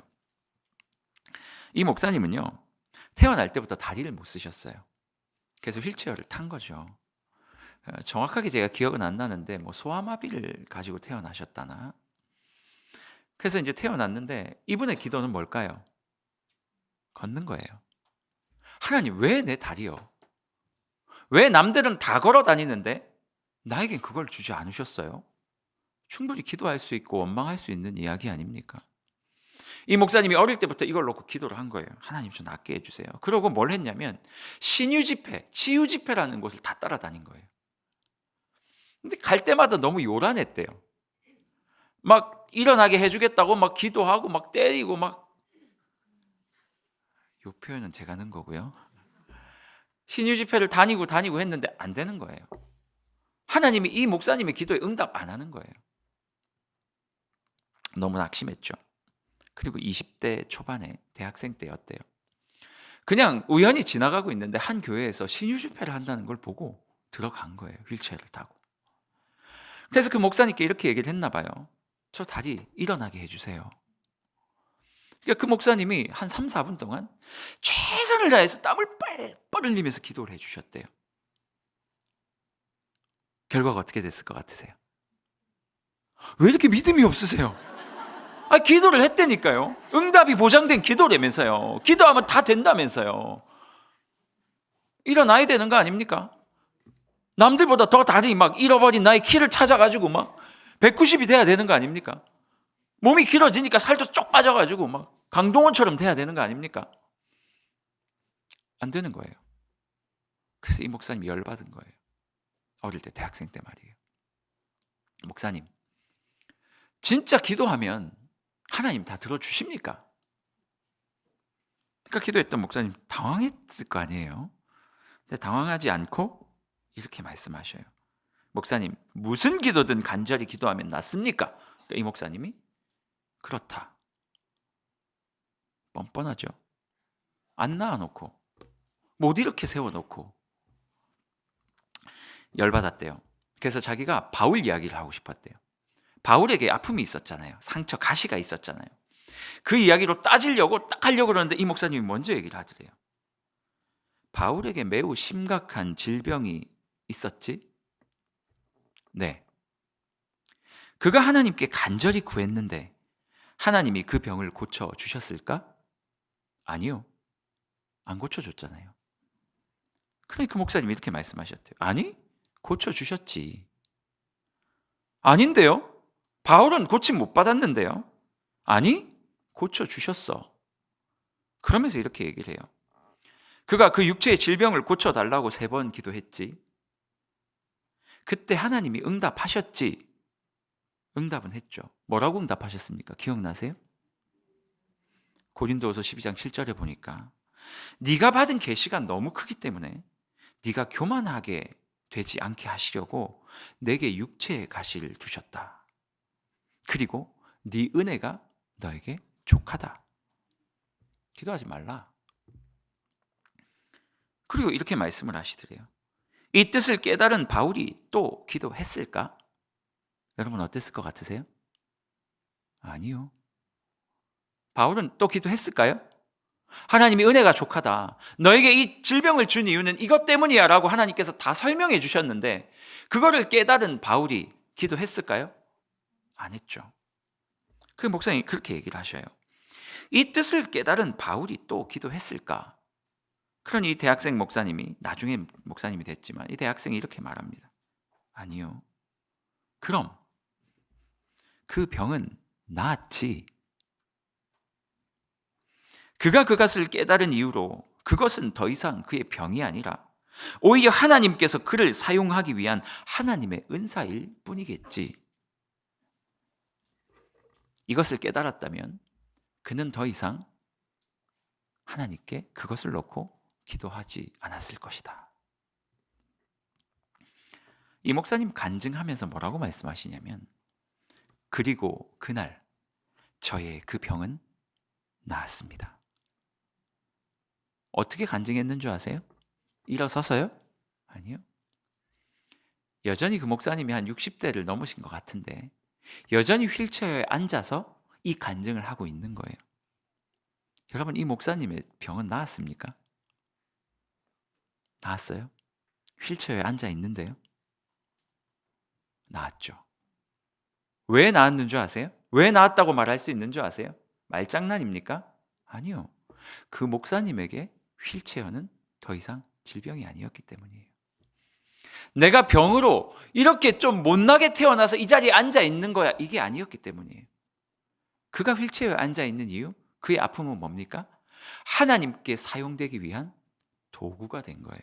이 목사님은요, 태어날 때부터 다리를 못 쓰셨어요. 그래서 휠체어를 탄 거죠. 정확하게 제가 기억은 안 나는데 소아마비를 가지고 태어나셨다나. 그래서 이제 태어났는데 이분의 기도는 뭘까요? 걷는 거예요. 하나님, 왜 내 다리요? 왜 남들은 다 걸어 다니는데 나에겐 그걸 주지 않으셨어요? 충분히 기도할 수 있고 원망할 수 있는 이야기 아닙니까? 이 목사님이 어릴 때부터 이걸 놓고 기도를 한 거예요. 하나님, 좀 낫게 해주세요. 그러고 뭘 했냐면 신유 집회, 치유 집회라는 곳을 다 따라다닌 거예요. 근데 갈 때마다 너무 요란했대요. 막 일어나게 해주겠다고 막 기도하고 막 때리고 요 표현은 제가 넣은 거고요. 신유 집회를 다니고 했는데 안 되는 거예요. 하나님이 이 목사님의 기도에 응답 안 하는 거예요. 너무 낙심했죠. 그리고 20대 초반에 대학생 때였대요. 그냥 우연히 지나가고 있는데 한 교회에서 신유 집회를 한다는 걸 보고 들어간 거예요. 휠체어를 타고. 그래서 그 목사님께 이렇게 얘기를 했나 봐요. 저 다리 일어나게 해주세요. 그러니까 그 목사님이 한 3, 4분 동안 최선을 다해서 땀을 뻘뻘 흘리면서 기도를 해주셨대요. 결과가 어떻게 됐을 것 같으세요? 왜 이렇게 믿음이 없으세요? 기도를 했다니까요. 응답이 보장된 기도라면서요. 기도하면 다 된다면서요. 일어나야 되는 거 아닙니까? 남들보다 더 다리 잃어버린 나의 키를 찾아가지고 190이 돼야 되는 거 아닙니까? 몸이 길어지니까 살도 쪽 빠져가지고 강동원처럼 돼야 되는 거 아닙니까? 안 되는 거예요. 그래서 이 목사님이 열받은 거예요. 어릴 때, 대학생 때 말이에요. 목사님, 진짜 기도하면 하나님 다 들어주십니까? 그러니까 기도했던 목사님 당황했을 거 아니에요. 근데 당황하지 않고 이렇게 말씀하셔요. 목사님, 무슨 기도든 간절히 기도하면 낫습니까? 그러니까 이 목사님이 그렇다. 뻔뻔하죠. 안 낳아놓고 못 이렇게 세워놓고 열받았대요. 그래서 자기가 바울 이야기를 하고 싶었대요. 바울에게 아픔이 있었잖아요. 상처, 가시가 있었잖아요. 그 이야기로 따지려고 딱 하려고 그러는데 이 목사님이 먼저 얘기를 하더래요. 바울에게 매우 심각한 질병이 있었지? 네. 그가 하나님께 간절히 구했는데 하나님이 그 병을 고쳐주셨을까? 아니요. 안 고쳐줬잖아요. 그러니까 목사님이 이렇게 말씀하셨대요. 아니, 고쳐주셨지. 아닌데요? 바울은 고침 못 받았는데요? 아니, 고쳐주셨어. 그러면서 이렇게 얘기를 해요. 그가 그 육체의 질병을 고쳐달라고 3번 기도했지. 그때 하나님이 응답하셨지. 응답은 했죠. 뭐라고 응답하셨습니까? 기억나세요? 고린도후서 12장 7절에 보니까 네가 받은 계시가 너무 크기 때문에 네가 교만하게 되지 않게 하시려고 내게 육체의 가시를 주셨다. 그리고 네 은혜가 너에게 족하다. 기도하지 말라. 그리고 이렇게 말씀을 하시더래요. 이 뜻을 깨달은 바울이 또 기도했을까? 여러분 어땠을 것 같으세요? 아니요. 바울은 또 기도했을까요? 하나님이 은혜가 족하다. 너에게 이 질병을 준 이유는 이것 때문이야 라고 하나님께서 다 설명해 주셨는데 그거를 깨달은 바울이 기도했을까요? 안 했죠. 그 목사님이 그렇게 얘기를 하셔요. 이 뜻을 깨달은 바울이 또 기도했을까? 그러니 이 대학생 목사님이 나중에 목사님이 됐지만 이 대학생이 이렇게 말합니다. 아니요. 그럼 그 병은 나았지. 그가 그것을 깨달은 이후로 그것은 더 이상 그의 병이 아니라 오히려 하나님께서 그를 사용하기 위한 하나님의 은사일 뿐이겠지. 이것을 깨달았다면 그는 더 이상 하나님께 그것을 놓고 기도하지 않았을 것이다. 이 목사님 간증하면서 뭐라고 말씀하시냐면 그리고 그날 저의 그 병은 나았습니다. 어떻게 간증했는 줄 아세요? 일어서서요? 아니요. 여전히 그 목사님이 한 60대를 넘으신 것 같은데 여전히 휠체어에 앉아서 이 간증을 하고 있는 거예요. 여러분 이 목사님의 병은 나았습니까? 나았어요? 휠체어에 앉아 있는데요? 나았죠. 왜 나았는 줄 아세요? 왜 나았다고 말할 수 있는 줄 아세요? 말장난입니까? 아니요. 그 목사님에게 휠체어는 더 이상 질병이 아니었기 때문이에요. 내가 병으로 이렇게 좀 못나게 태어나서 이 자리에 앉아 있는 거야. 이게 아니었기 때문이에요. 그가 휠체어에 앉아 있는 이유, 그의 아픔은 뭡니까? 하나님께 사용되기 위한 도구가 된 거예요.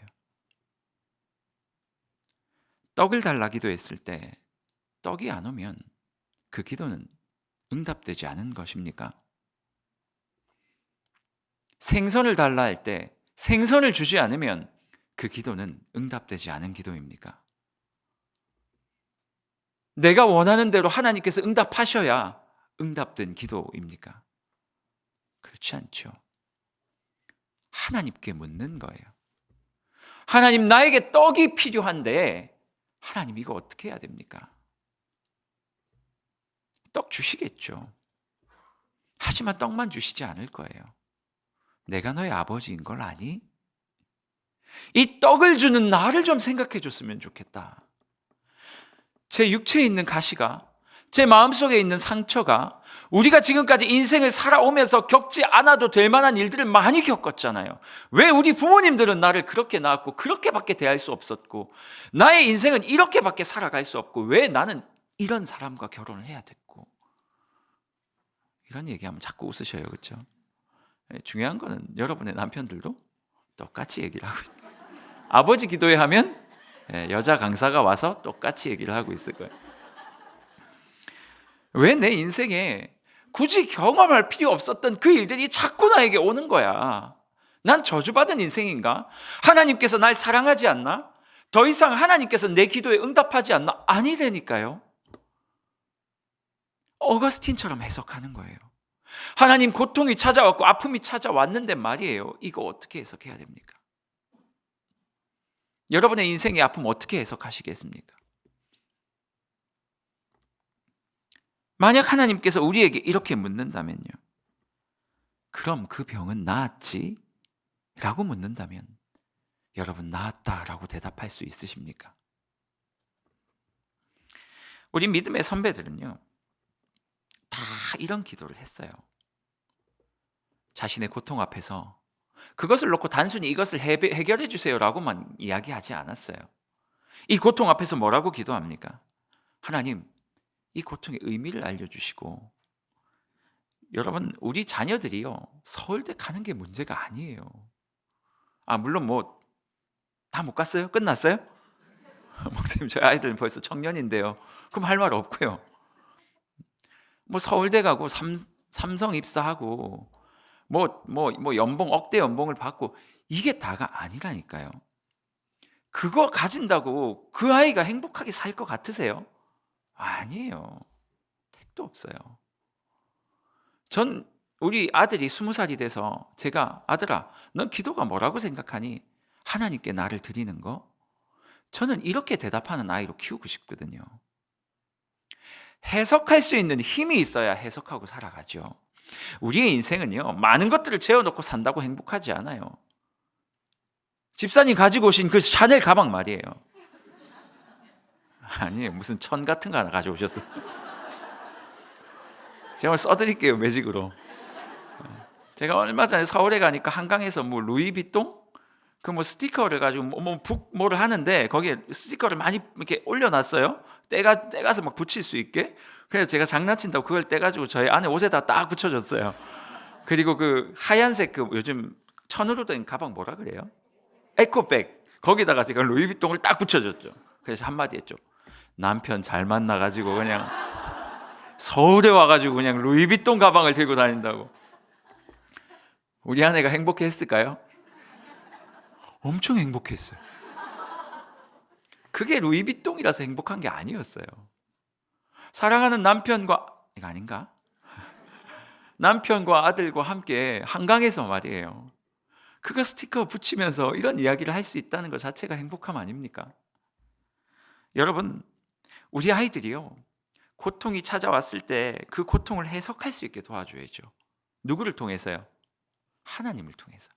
떡을 달라 기도했을 때 떡이 안 오면 그 기도는 응답되지 않은 것입니까? 생선을 달라 할 때 생선을 주지 않으면 그 기도는 응답되지 않은 기도입니까? 내가 원하는 대로 하나님께서 응답하셔야 응답된 기도입니까? 그렇지 않죠. 하나님께 묻는 거예요. 하나님 나에게 떡이 필요한데 하나님 이거 어떻게 해야 됩니까? 떡 주시겠죠. 하지만 떡만 주시지 않을 거예요. 내가 너의 아버지인 걸 아니? 이 떡을 주는 나를 좀 생각해 줬으면 좋겠다. 제 육체에 있는 가시가, 제 마음속에 있는 상처가 우리가 지금까지 인생을 살아오면서 겪지 않아도 될 만한 일들을 많이 겪었잖아요. 왜 우리 부모님들은 나를 그렇게 낳았고 그렇게밖에 대할 수 없었고 나의 인생은 이렇게밖에 살아갈 수 없고 왜 나는 이런 사람과 결혼을 해야 됐고 이런 얘기하면 자꾸 웃으셔요. 그렇죠? 중요한 거는 여러분의 남편들도 똑같이 얘기를 하고 있어요. 아버지 기도회 하면 여자 강사가 와서 똑같이 얘기를 하고 있을 거예요. 왜 내 인생에 굳이 경험할 필요 없었던 그 일들이 자꾸 나에게 오는 거야? 난 저주받은 인생인가? 하나님께서 날 사랑하지 않나? 더 이상 하나님께서 내 기도에 응답하지 않나? 아니라니까요. 어거스틴처럼 해석하는 거예요. 하나님 고통이 찾아왔고 아픔이 찾아왔는데 말이에요. 이거 어떻게 해석해야 됩니까? 여러분의 인생의 아픔 어떻게 해석하시겠습니까? 만약 하나님께서 우리에게 이렇게 묻는다면요. 그럼 그 병은 나았지? 라고 묻는다면 여러분 나았다라고 대답할 수 있으십니까? 우리 믿음의 선배들은요, 다 이런 기도를 했어요. 자신의 고통 앞에서 그것을 놓고 단순히 이것을 해결해 주세요라고만 이야기하지 않았어요. 이 고통 앞에서 뭐라고 기도합니까? 하나님, 이 고통의 의미를 알려주시고, 여러분, 우리 자녀들이요, 서울대 가는 게 문제가 아니에요. 물론 다 못 갔어요? 끝났어요? 목사님, 저희 아이들은 벌써 청년인데요. 그럼 할 말 없고요. 서울대 가고 삼성 입사하고 연봉 억대 연봉을 받고 이게 다가 아니라니까요. 그거 가진다고 그 아이가 행복하게 살 것 같으세요? 아니에요. 택도 없어요. 전 우리 아들이 20살이 돼서 제가 아들아, 넌 기도가 뭐라고 생각하니? 하나님께 나를 드리는 거? 저는 이렇게 대답하는 아이로 키우고 싶거든요. 해석할 수 있는 힘이 있어야 해석하고 살아가죠. 우리의 인생은요, 많은 것들을 채워놓고 산다고 행복하지 않아요. 집사님 가지고 오신 그 샤넬 가방 말이에요. 아니에요. 무슨 천 같은 거 하나 가져오셨어요. 제가 오늘 써드릴게요, 매직으로. 제가 얼마 전에 서울에 가니까 한강에서 루이비통? 스티커를 가지고 뭐를 하는데 거기에 스티커를 많이 이렇게 올려놨어요. 떼가서 막 붙일 수 있게. 그래서 제가 장난친다고 그걸 떼가지고 저희 아내 옷에다 딱 붙여줬어요. 그리고 그 하얀색 요즘 천으로 된 가방 뭐라 그래요? 에코백. 거기다가 제가 루이비통을 딱 붙여줬죠. 그래서 한마디 했죠. 남편 잘 만나가지고 그냥 서울에 와가지고 그냥 루이비통 가방을 들고 다닌다고. 우리 아내가 행복했을까요? 엄청 행복했어요. 그게 루이비통이라서 행복한 게 아니었어요. 사랑하는 남편과, 이거 아닌가? 남편과 아들과 함께 한강에서 말이에요. 그거 스티커 붙이면서 이런 이야기를 할 수 있다는 것 자체가 행복함 아닙니까? 여러분, 우리 아이들이요, 고통이 찾아왔을 때 그 고통을 해석할 수 있게 도와줘야죠. 누구를 통해서요? 하나님을 통해서.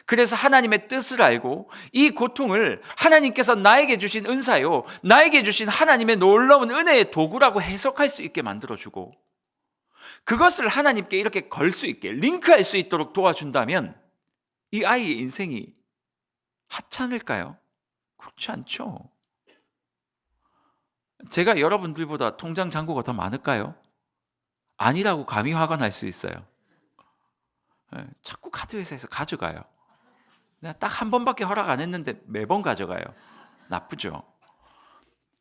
그래서 하나님의 뜻을 알고 이 고통을 하나님께서 나에게 주신 은사요, 나에게 주신 하나님의 놀라운 은혜의 도구라고 해석할 수 있게 만들어주고, 그것을 하나님께 이렇게 걸 수 있게 링크할 수 있도록 도와준다면 이 아이의 인생이 하찮을까요? 그렇지 않죠. 제가 여러분들보다 통장 잔고가 더 많을까요? 아니라고 감히 화가 날 수 있어요. 자꾸 카드 회사에서 가져가요. 내가 딱 한 번밖에 허락 안 했는데 매번 가져가요. 나쁘죠?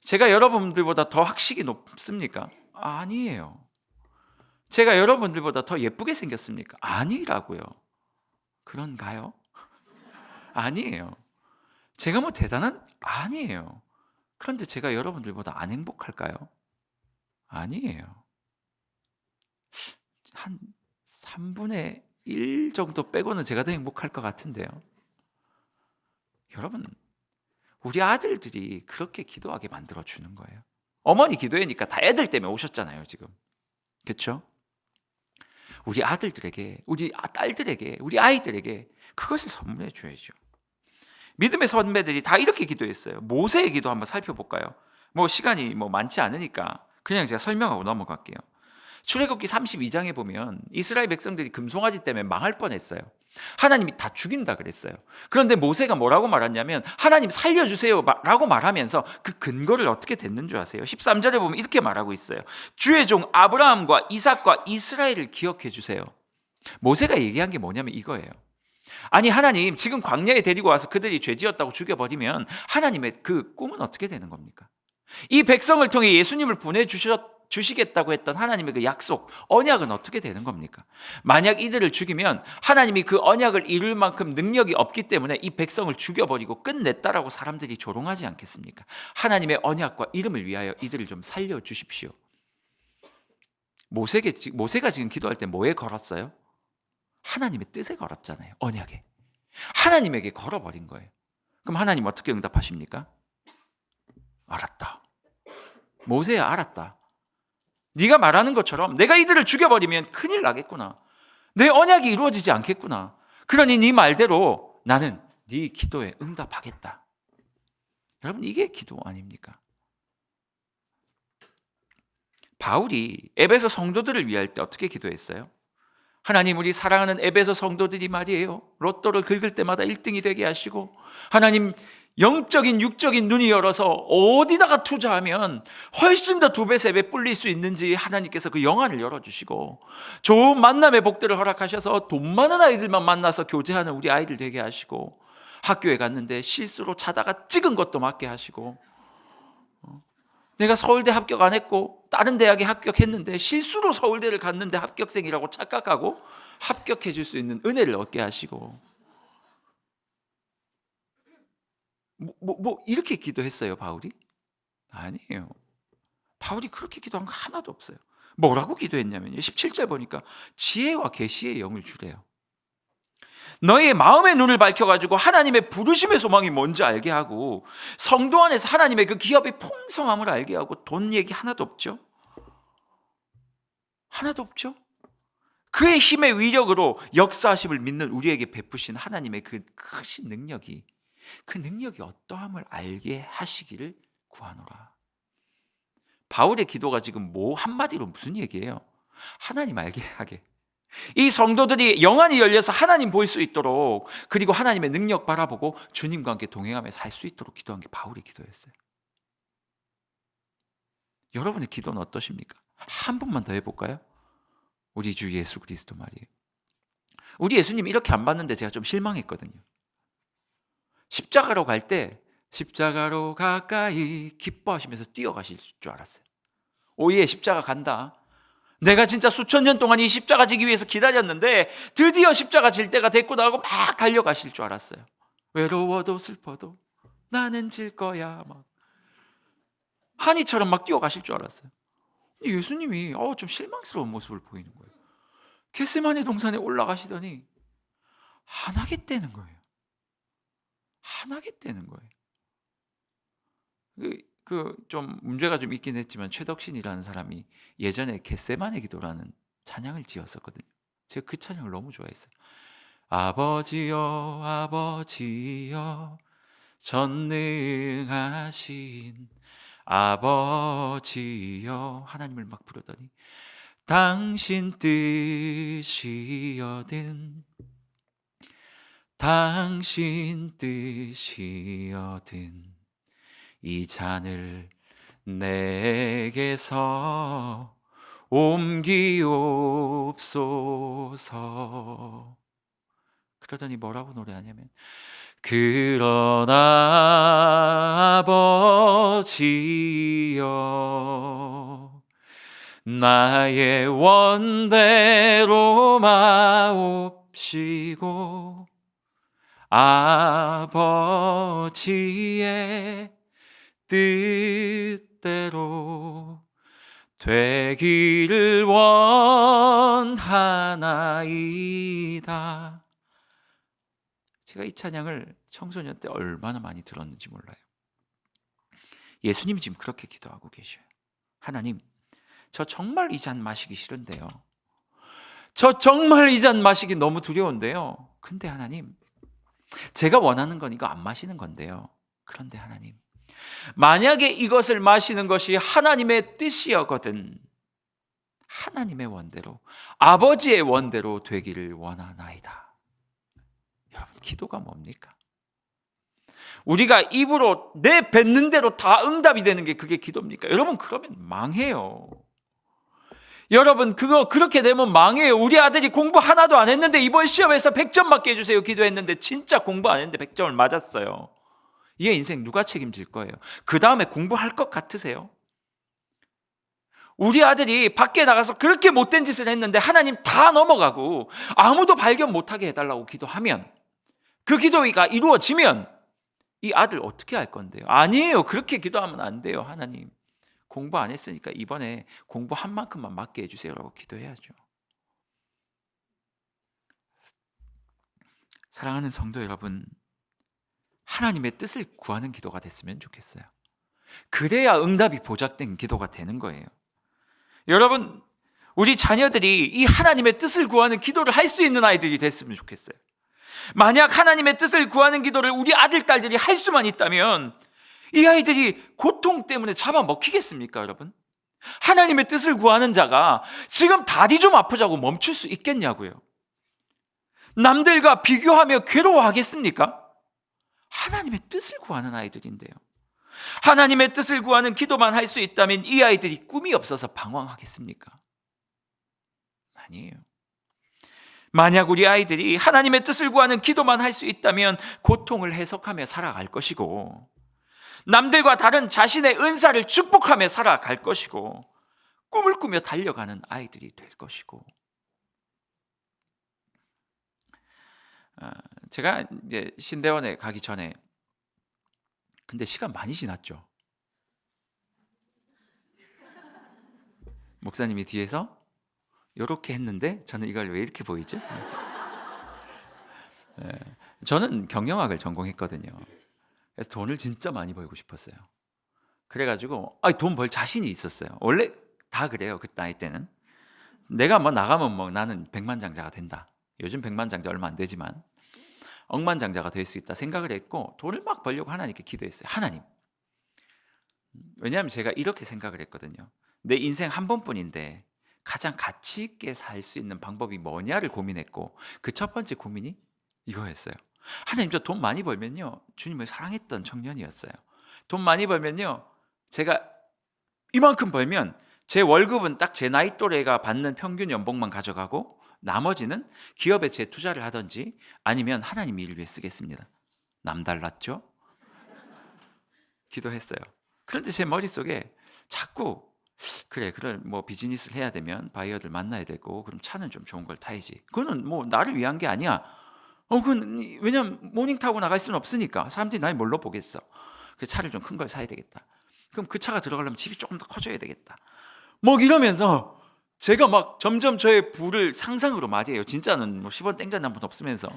제가 여러분들보다 더 학식이 높습니까? 아니에요. 제가 여러분들보다 더 예쁘게 생겼습니까? 아니라고요. 그런가요? 아니에요. 제가 대단한? 아니에요. 그런데 제가 여러분들보다 안 행복할까요? 아니에요. 한 3분의 1 정도 빼고는 제가 더 행복할 것 같은데요. 여러분, 우리 아들들이 그렇게 기도하게 만들어주는 거예요. 어머니 기도회니까 다 애들 때문에 오셨잖아요, 지금. 그렇죠? 우리 아들들에게, 우리 딸들에게, 우리 아이들에게 그것을 선물해 줘야죠. 믿음의 선배들이 다 이렇게 기도했어요. 모세의 기도 한번 살펴볼까요? 시간이 많지 않으니까 그냥 제가 설명하고 넘어갈게요. 출애굽기 32장에 보면 이스라엘 백성들이 금송아지 때문에 망할 뻔했어요. 하나님이 다 죽인다 그랬어요. 그런데 모세가 뭐라고 말했냐면 하나님 살려주세요 라고 말하면서 그 근거를 어떻게 댔는 줄 아세요? 13절에 보면 이렇게 말하고 있어요. 주의 종 아브라함과 이삭과 이스라엘을 기억해 주세요. 모세가 얘기한 게 뭐냐면 이거예요. 아니 하나님, 지금 광야에 데리고 와서 그들이 죄지었다고 죽여버리면 하나님의 그 꿈은 어떻게 되는 겁니까? 이 백성을 통해 예수님을 보내주시겠다고 했던 하나님의 그 약속, 언약은 어떻게 되는 겁니까? 만약 이들을 죽이면 하나님이 그 언약을 이룰 만큼 능력이 없기 때문에 이 백성을 죽여버리고 끝냈다라고 사람들이 조롱하지 않겠습니까? 하나님의 언약과 이름을 위하여 이들을 좀 살려주십시오. 모세가 지금 기도할 때 뭐에 걸었어요? 하나님의 뜻에 걸었잖아요. 언약에. 하나님에게 걸어버린 거예요. 그럼 하나님 어떻게 응답하십니까? 알았다. 모세야, 알았다. 네가 말하는 것처럼 내가 이들을 죽여버리면 큰일 나겠구나. 내 언약이 이루어지지 않겠구나. 그러니 네 말대로 나는 네 기도에 응답하겠다. 여러분, 이게 기도 아닙니까? 바울이 에베소 성도들을 위할 때 어떻게 기도했어요? 하나님, 우리 사랑하는 에베소 성도들이 말이에요, 로또를 긁을 때마다 1등이 되게 하시고, 하나님, 영적인 육적인 눈이 열어서 어디다가 투자하면 훨씬 더 2배 3배 불릴 수 있는지 하나님께서 그 영안을 열어주시고, 좋은 만남의 복들을 허락하셔서 돈 많은 아이들만 만나서 교제하는 우리 아이들 되게 하시고, 학교에 갔는데 실수로 자다가 찍은 것도 맞게 하시고, 내가 서울대 합격 안 했고 다른 대학에 합격했는데 실수로 서울대를 갔는데 합격생이라고 착각하고 합격해 줄 수 있는 은혜를 얻게 하시고, 이렇게 기도했어요 바울이? 아니에요. 바울이 그렇게 기도한 거 하나도 없어요. 뭐라고 기도했냐면요, 17절 보니까 지혜와 계시의 영을 주래요. 너희의 마음의 눈을 밝혀가지고 하나님의 부르심의 소망이 뭔지 알게 하고, 성도 안에서 하나님의 그 기업의 풍성함을 알게 하고. 돈 얘기 하나도 없죠. 하나도 없죠. 그의 힘의 위력으로 역사하심을 믿는 우리에게 베푸신 하나님의 그 크신 능력이, 그 능력이 어떠함을 알게 하시기를 구하노라. 바울의 기도가 지금 한마디로 무슨 얘기예요? 하나님 알게 하게, 이 성도들이 영안이 열려서 하나님 볼 수 있도록, 그리고 하나님의 능력 바라보고 주님과 함께 동행하며 살 수 있도록 기도한 게 바울의 기도였어요. 여러분의 기도는 어떠십니까? 한 번만 더 해볼까요? 우리 주 예수 그리스도 말이에요. 우리 예수님 이렇게 안 봤는데 제가 좀 실망했거든요. 십자가로 갈 때 십자가로 가까이 기뻐하시면서 뛰어가실 줄 알았어요. 오예, 십자가 간다. 내가 진짜 수천 년 동안 이 십자가 지기 위해서 기다렸는데 드디어 십자가 질 때가 됐구나 하고 막 달려가실 줄 알았어요. 외로워도 슬퍼도 나는 질 거야, 막 한이처럼 막 뛰어가실 줄 알았어요. 예수님이 좀 실망스러운 모습을 보이는 거예요. 겟세마네 동산에 올라가시더니 안 하겠다는 거예요. 안 하겠다는 거예요. 좀 문제가 좀 있긴 했지만, 최덕신이라는 사람이 예전에 겟세마네 기도라는 찬양을 지었었거든요. 제가 그 찬양을 너무 좋아했어요. 아버지여 아버지여 전능하신 아버지여, 하나님을 막 부르더니 당신 뜻이여든 당신 뜻이여든 이 잔을 내게서 옮기옵소서. 그러더니 뭐라고 노래하냐면, 그러나 아버지여 나의 원대로 마옵시고 아버지의 뜻대로 되기를 원하나이다. 제가 이 찬양을 청소년 때 얼마나 많이 들었는지 몰라요. 예수님이 지금 그렇게 기도하고 계셔요. 하나님, 저 정말 이 잔 마시기 싫은데요. 저 정말 이 잔 마시기 너무 두려운데요. 근데 하나님, 제가 원하는 건 이거 안 마시는 건데요. 그런데 하나님, 만약에 이것을 마시는 것이 하나님의 뜻이었거든, 하나님의 원대로, 아버지의 원대로 되기를 원하나이다. 여러분, 기도가 뭡니까? 우리가 입으로 내뱉는 대로 다 응답이 되는 게 그게 기도입니까? 여러분, 그러면 망해요. 여러분, 그렇게 되면 망해요. 우리 아들이 공부 하나도 안 했는데 이번 시험에서 100점 맞게 해주세요 기도했는데 진짜 공부 안 했는데 100점을 맞았어요. 얘 인생 누가 책임질 거예요? 그 다음에 공부할 것 같으세요? 우리 아들이 밖에 나가서 그렇게 못된 짓을 했는데 하나님 다 넘어가고 아무도 발견 못하게 해달라고 기도하면, 그 기도가 이루어지면 이 아들 어떻게 할 건데요? 아니에요. 그렇게 기도하면 안 돼요. 하나님, 공부 안 했으니까 이번에 공부한 만큼만 맞게 해주세요라고 기도해야죠. 사랑하는 성도 여러분, 하나님의 뜻을 구하는 기도가 됐으면 좋겠어요. 그래야 응답이 보장된 기도가 되는 거예요. 여러분, 우리 자녀들이 이 하나님의 뜻을 구하는 기도를 할 수 있는 아이들이 됐으면 좋겠어요. 만약 하나님의 뜻을 구하는 기도를 우리 아들, 딸들이 할 수만 있다면 이 아이들이 고통 때문에 잡아먹히겠습니까, 여러분? 하나님의 뜻을 구하는 자가 지금 다리 좀 아프자고 멈출 수 있겠냐고요. 남들과 비교하며 괴로워하겠습니까? 하나님의 뜻을 구하는 아이들인데요. 하나님의 뜻을 구하는 기도만 할 수 있다면 이 아이들이 꿈이 없어서 방황하겠습니까? 아니에요. 만약 우리 아이들이 하나님의 뜻을 구하는 기도만 할 수 있다면 고통을 해석하며 살아갈 것이고, 남들과 다른 자신의 은사를 축복하며 살아갈 것이고, 꿈을 꾸며 달려가는 아이들이 될 것이고. 제가 이제 신대원에 가기 전에, 근데 시간 많이 지났죠. 목사님이 뒤에서 이렇게 했는데 저는 이걸 왜 이렇게 보이죠? 저는 경영학을 전공했거든요. 그래서 돈을 진짜 많이 벌고 싶었어요. 그래가지고 돈 벌 자신이 있었어요. 원래 다 그래요. 그 나이 때는. 내가 뭐 나가면 뭐 나는 백만장자가 된다. 요즘 백만장자 얼마 안 되지만 억만장자가 될 수 있다 생각을 했고, 돈을 막 벌려고 하나님께 기도했어요. 하나님, 왜냐하면 제가 이렇게 생각을 했거든요. 내 인생 한 번뿐인데 가장 가치 있게 살 수 있는 방법이 뭐냐를 고민했고, 그 첫 번째 고민이 이거였어요. 하나님, 저 돈 많이 벌면요, 주님을 사랑했던 청년이었어요. 돈 많이 벌면요, 제가 이만큼 벌면 제 월급은 딱 제 나이 또래가 받는 평균 연봉만 가져가고 나머지는 기업에 재투자를 하든지 아니면 하나님 일을 위해 쓰겠습니다. 남달랐죠? 기도했어요. 그런데 제 머릿속에 자꾸 그래 뭐 비즈니스를 해야 되면 바이어들 만나야 되고, 그럼 차는 좀 좋은 걸 타야지. 그거는 뭐 나를 위한 게 아니야. 그건 왜냐면 모닝 타고 나갈 수는 없으니까 사람들이 날 뭘로 보겠어. 그 차를 좀 큰 걸 사야 되겠다. 그럼 그 차가 들어가려면 집이 조금 더 커져야 되겠다. 뭐 이러면서 제가 막 점점 저의 부를 상상으로 말이에요. 진짜는 뭐 10원 땡전 한 번 없으면서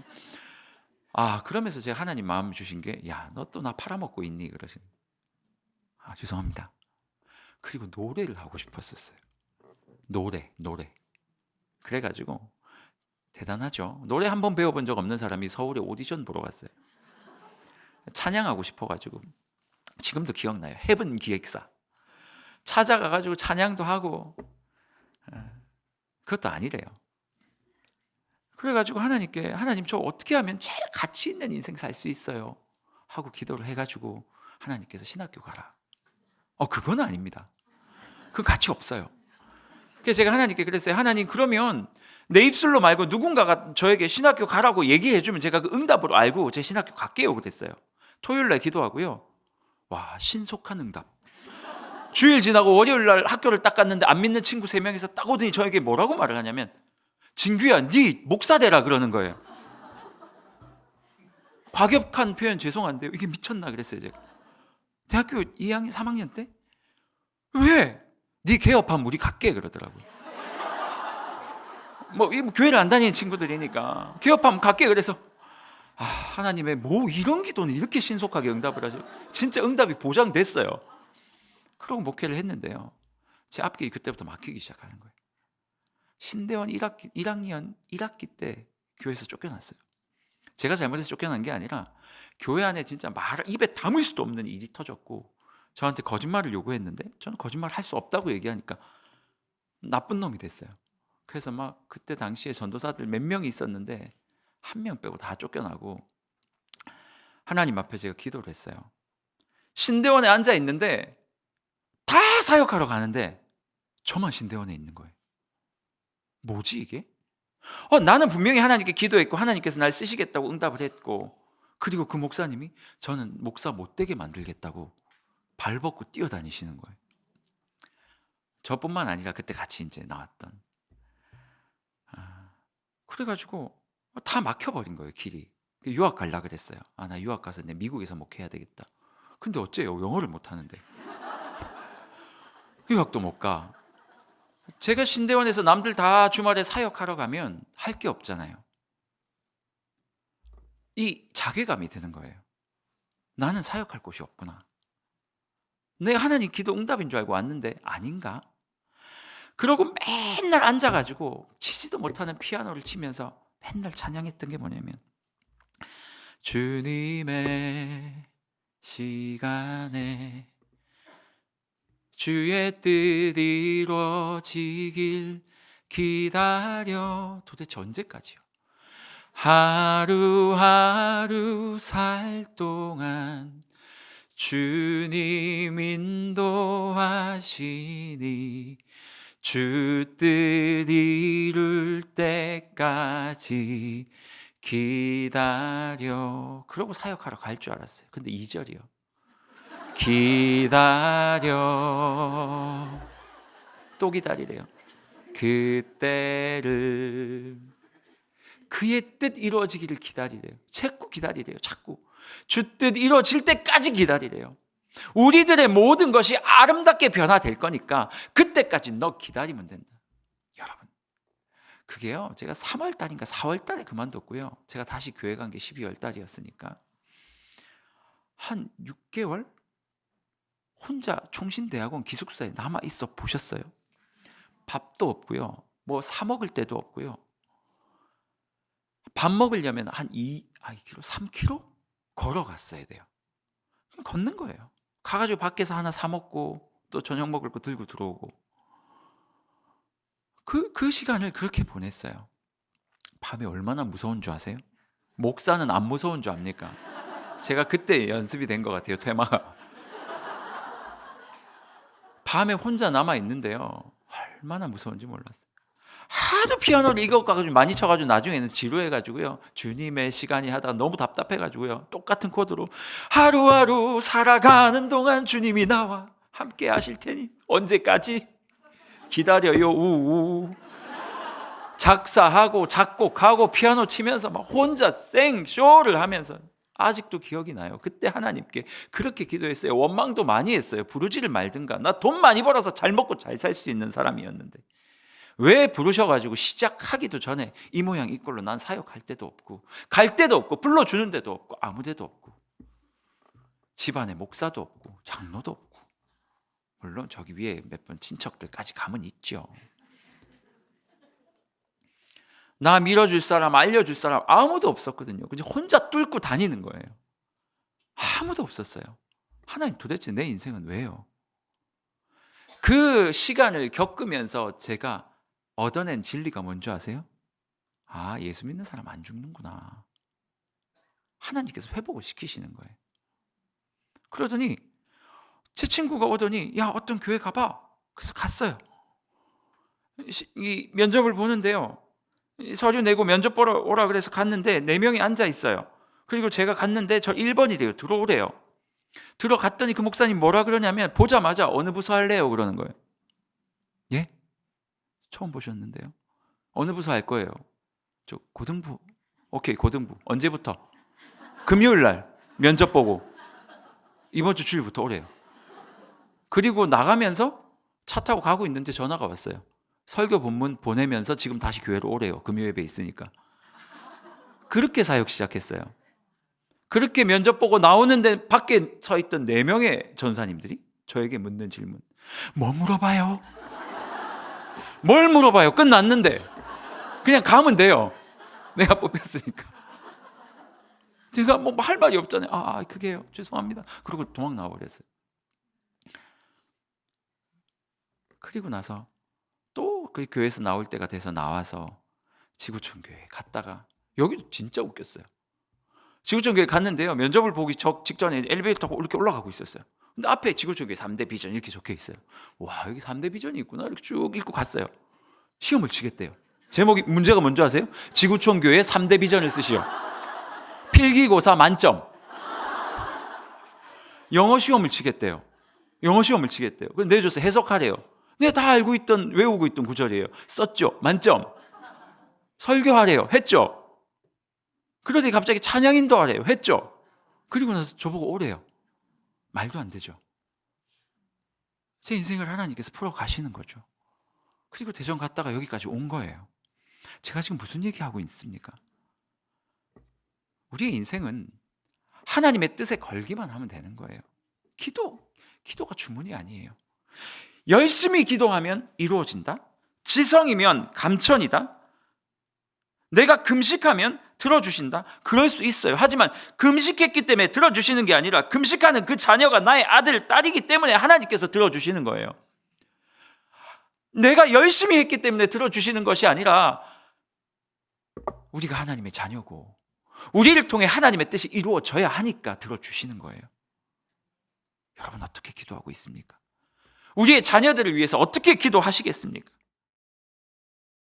그러면서 제가 하나님 마음 주신 게, 야, 너 또 나 팔아먹고 있니? 그러신. 죄송합니다. 그리고 노래를 하고 싶었었어요. 노래. 그래가지고 대단하죠. 노래 한 번 배워본 적 없는 사람이 서울에 오디션 보러 갔어요. 찬양하고 싶어가지고. 지금도 기억나요. 헤븐 기획사 찾아가가지고 찬양도 하고. 그것도 아니래요. 그래가지고 하나님께, 하나님 저 어떻게 하면 제일 가치 있는 인생 살 수 있어요? 하고 기도를 해가지고 하나님께서 신학교 가라. 그건 아닙니다. 그건 가치 없어요. 그래서 제가 하나님께 그랬어요. 하나님, 그러면 내 입술로 말고 누군가가 저에게 신학교 가라고 얘기해주면 제가 그 응답으로 알고 제 신학교 갈게요. 그랬어요. 토요일날 기도하고요. 와, 신속한 응답. 주일 지나고 월요일날 학교를 딱 갔는데 안 믿는 친구 3명이서 딱 오더니 저에게 뭐라고 말을 하냐면, 진규야, 네 목사 되라 그러는 거예요. 과격한 표현 죄송한데요. 이게 미쳤나 그랬어요. 제가 대학교 2학년 3학년 때 왜? 네 개업하면 우리 갈게 그러더라고요. 뭐 교회를 안 다니는 친구들이니까 개업하면 갈게. 그래서 하나님의 뭐 이런 기도는 이렇게 신속하게 응답을 하죠. 진짜 응답이 보장됐어요. 그러고 목회를 했는데요, 제 앞길이 그때부터 막히기 시작하는 거예요. 신대원 1학년 1학기 때 교회에서 쫓겨났어요. 제가 잘못해서 쫓겨난 게 아니라 교회 안에 진짜 말을 입에 담을 수도 없는 일이 터졌고, 저한테 거짓말을 요구했는데 저는 거짓말 할 수 없다고 얘기하니까 나쁜 놈이 됐어요. 그래서 막 그때 당시에 전도사들 몇 명이 있었는데 1명 빼고 다 쫓겨나고, 하나님 앞에 제가 기도를 했어요. 신대원에 앉아 있는데 다 사역하러 가는데 저만 신대원에 있는 거예요. 뭐지 이게? 나는 분명히 하나님께 기도했고 하나님께서 날 쓰시겠다고 응답을 했고, 그리고 그 목사님이 저는 목사 못 되게 만들겠다고 발벗고 뛰어다니시는 거예요. 저뿐만 아니라 그때 같이 이제 나왔던. 그래가지고 다 막혀버린 거예요, 길이. 유학 가려고 그랬어요. 나 유학 가서 내 미국에서 목회해야 되겠다. 근데 어째요? 영어를 못 하는데. 유학도 못 가. 제가 신대원에서 남들 다 주말에 사역하러 가면 할 게 없잖아요. 이 자괴감이 드는 거예요. 나는 사역할 곳이 없구나. 내가 하나님 기도 응답인 줄 알고 왔는데 아닌가? 그러고 맨날 앉아가지고 치지도 못하는 피아노를 치면서 맨날 찬양했던 게 뭐냐면, 주님의 시간에 주의 뜻 이루어지길 기다려. 도대체 언제까지요? 하루하루 살 동안 주님 인도하시니 주 뜻 이룰 때까지 기다려. 그러고 사역하러 갈 줄 알았어요. 근데 2절이요. 기다려. 또 기다리래요. 그때를. 그의 뜻 이루어지기를 기다리래요. 자꾸 기다리래요. 자꾸 주 뜻 이루어질 때까지 기다리래요. 우리들의 모든 것이 아름답게 변화될 거니까 그때까지 너 기다리면 된다. 여러분, 그게요, 제가 3월 달인가 4월 달에 그만뒀고요, 제가 다시 교회 간 게 12월 달이었으니까 한 6개월 혼자 총신대학원 기숙사에 남아 있어 보셨어요? 밥도 없고요, 뭐 사 먹을 데도 없고요. 밥 먹으려면 한 2km, 3km 걸어갔어야 돼요. 걷는 거예요. 가가지고 밖에서 하나 사 먹고 또 저녁 먹을 거 들고 들어오고, 그 시간을 그렇게 보냈어요. 밤에 얼마나 무서운 줄 아세요? 목사는 안 무서운 줄 압니까? 제가 그때 연습이 된 것 같아요, 퇴마가. 밤에 혼자 남아 있는데요, 얼마나 무서운지 몰랐어요. 하도 피아노를 이것가지고 많이 쳐가지고 나중에는 지루해가지고요, 주님의 시간이 하다가 너무 답답해가지고요, 똑같은 코드로 하루하루 살아가는 동안 주님이 나와 함께 하실 테니 언제까지 기다려요. 우우. 작사하고 작곡하고 피아노 치면서 막 혼자 생쇼를 하면서 아직도 기억이 나요. 그때 하나님께 그렇게 기도했어요. 원망도 많이 했어요. 부르지를 말든가. 나 돈 많이 벌어서 잘 먹고 잘 살 수 있는 사람이었는데 왜 부르셔가지고 시작하기도 전에 이 모양 이 꼴로 난 사역할 데도 없고 갈 데도 없고 불러주는 데도 없고 아무 데도 없고 집안에 목사도 없고 장로도 없고, 물론 저기 위에 몇 번 친척들까지 가면 있죠. 나 밀어줄 사람, 알려줄 사람 아무도 없었거든요. 그냥 혼자 뚫고 다니는 거예요. 아무도 없었어요. 하나님, 도대체 내 인생은 왜요? 그 시간을 겪으면서 제가 얻어낸 진리가 뭔지 아세요? 아, 예수 믿는 사람 안 죽는구나. 하나님께서 회복을 시키시는 거예요. 그러더니 제 친구가 오더니, 야, 어떤 교회 가봐. 그래서 갔어요. 이 면접을 보는데요, 서류 내고 면접 보러 오라 그래서 갔는데 4명이 앉아 있어요. 그리고 제가 갔는데 저 1번이래요. 들어오래요. 들어갔더니 그 목사님 뭐라 그러냐면, 보자마자 어느 부서 할래요? 그러는 거예요. 예? 처음 보셨는데요. 어느 부서 할 거예요? 저 고등부. 오케이, 고등부. 언제부터? 금요일 날 면접 보고 이번 주 주일부터 오래요. 그리고 나가면서 차 타고 가고 있는데 전화가 왔어요. 설교 본문 보내면서 지금 다시 교회로 오래요. 금요 예배 있으니까. 그렇게 사역 시작했어요. 그렇게 면접 보고 나오는데 밖에 서 있던 4명의 전사님들이 저에게 묻는 질문, 뭐 물어봐요? 뭘 물어봐요? 끝났는데 그냥 가면 돼요. 내가 뽑혔으니까. 제가 뭐 할 말이 없잖아요. 그게요, 죄송합니다. 그리고 도망 나와버렸어요. 그리고 나서 또 그 교회에서 나올 때가 돼서 나와서 지구촌 교회 갔다가, 여기도 진짜 웃겼어요. 지구촌 교회 갔는데요, 면접을 보기 직전에 엘리베이터 타고 이렇게 올라가고 있었어요. 근데 앞에 지구촌 교회 3대 비전 이렇게 적혀 있어요. 와, 여기 3대 비전이 있구나. 이렇게 쭉 읽고 갔어요. 시험을 치겠대요. 제목이, 문제가 뭔지 아세요? 지구촌 교회 3대 비전을 쓰시오. 필기고사 만점. 영어 시험을 치겠대요. 영어 시험을 치겠대요. 그럼 내줘서 해석하래요. 내가 다 알고 있던, 외우고 있던 구절이에요. 썼죠? 만점. 설교하래요. 했죠? 그러더니 갑자기 찬양 인도하래요. 했죠? 그리고 나서 저보고 오래요. 말도 안 되죠. 제 인생을 하나님께서 풀어 가시는 거죠. 그리고 대전 갔다가 여기까지 온 거예요. 제가 지금 무슨 얘기하고 있습니까? 우리의 인생은 하나님의 뜻에 걸기만 하면 되는 거예요. 기도가 주문이 아니에요. 열심히 기도하면 이루어진다. 지성이면 감천이다. 내가 금식하면 들어주신다? 그럴 수 있어요. 하지만 금식했기 때문에 들어주시는 게 아니라 금식하는 그 자녀가 나의 아들, 딸이기 때문에 하나님께서 들어주시는 거예요. 내가 열심히 했기 때문에 들어주시는 것이 아니라 우리가 하나님의 자녀고 우리를 통해 하나님의 뜻이 이루어져야 하니까 들어주시는 거예요. 여러분 어떻게 기도하고 있습니까? 우리의 자녀들을 위해서 어떻게 기도하시겠습니까?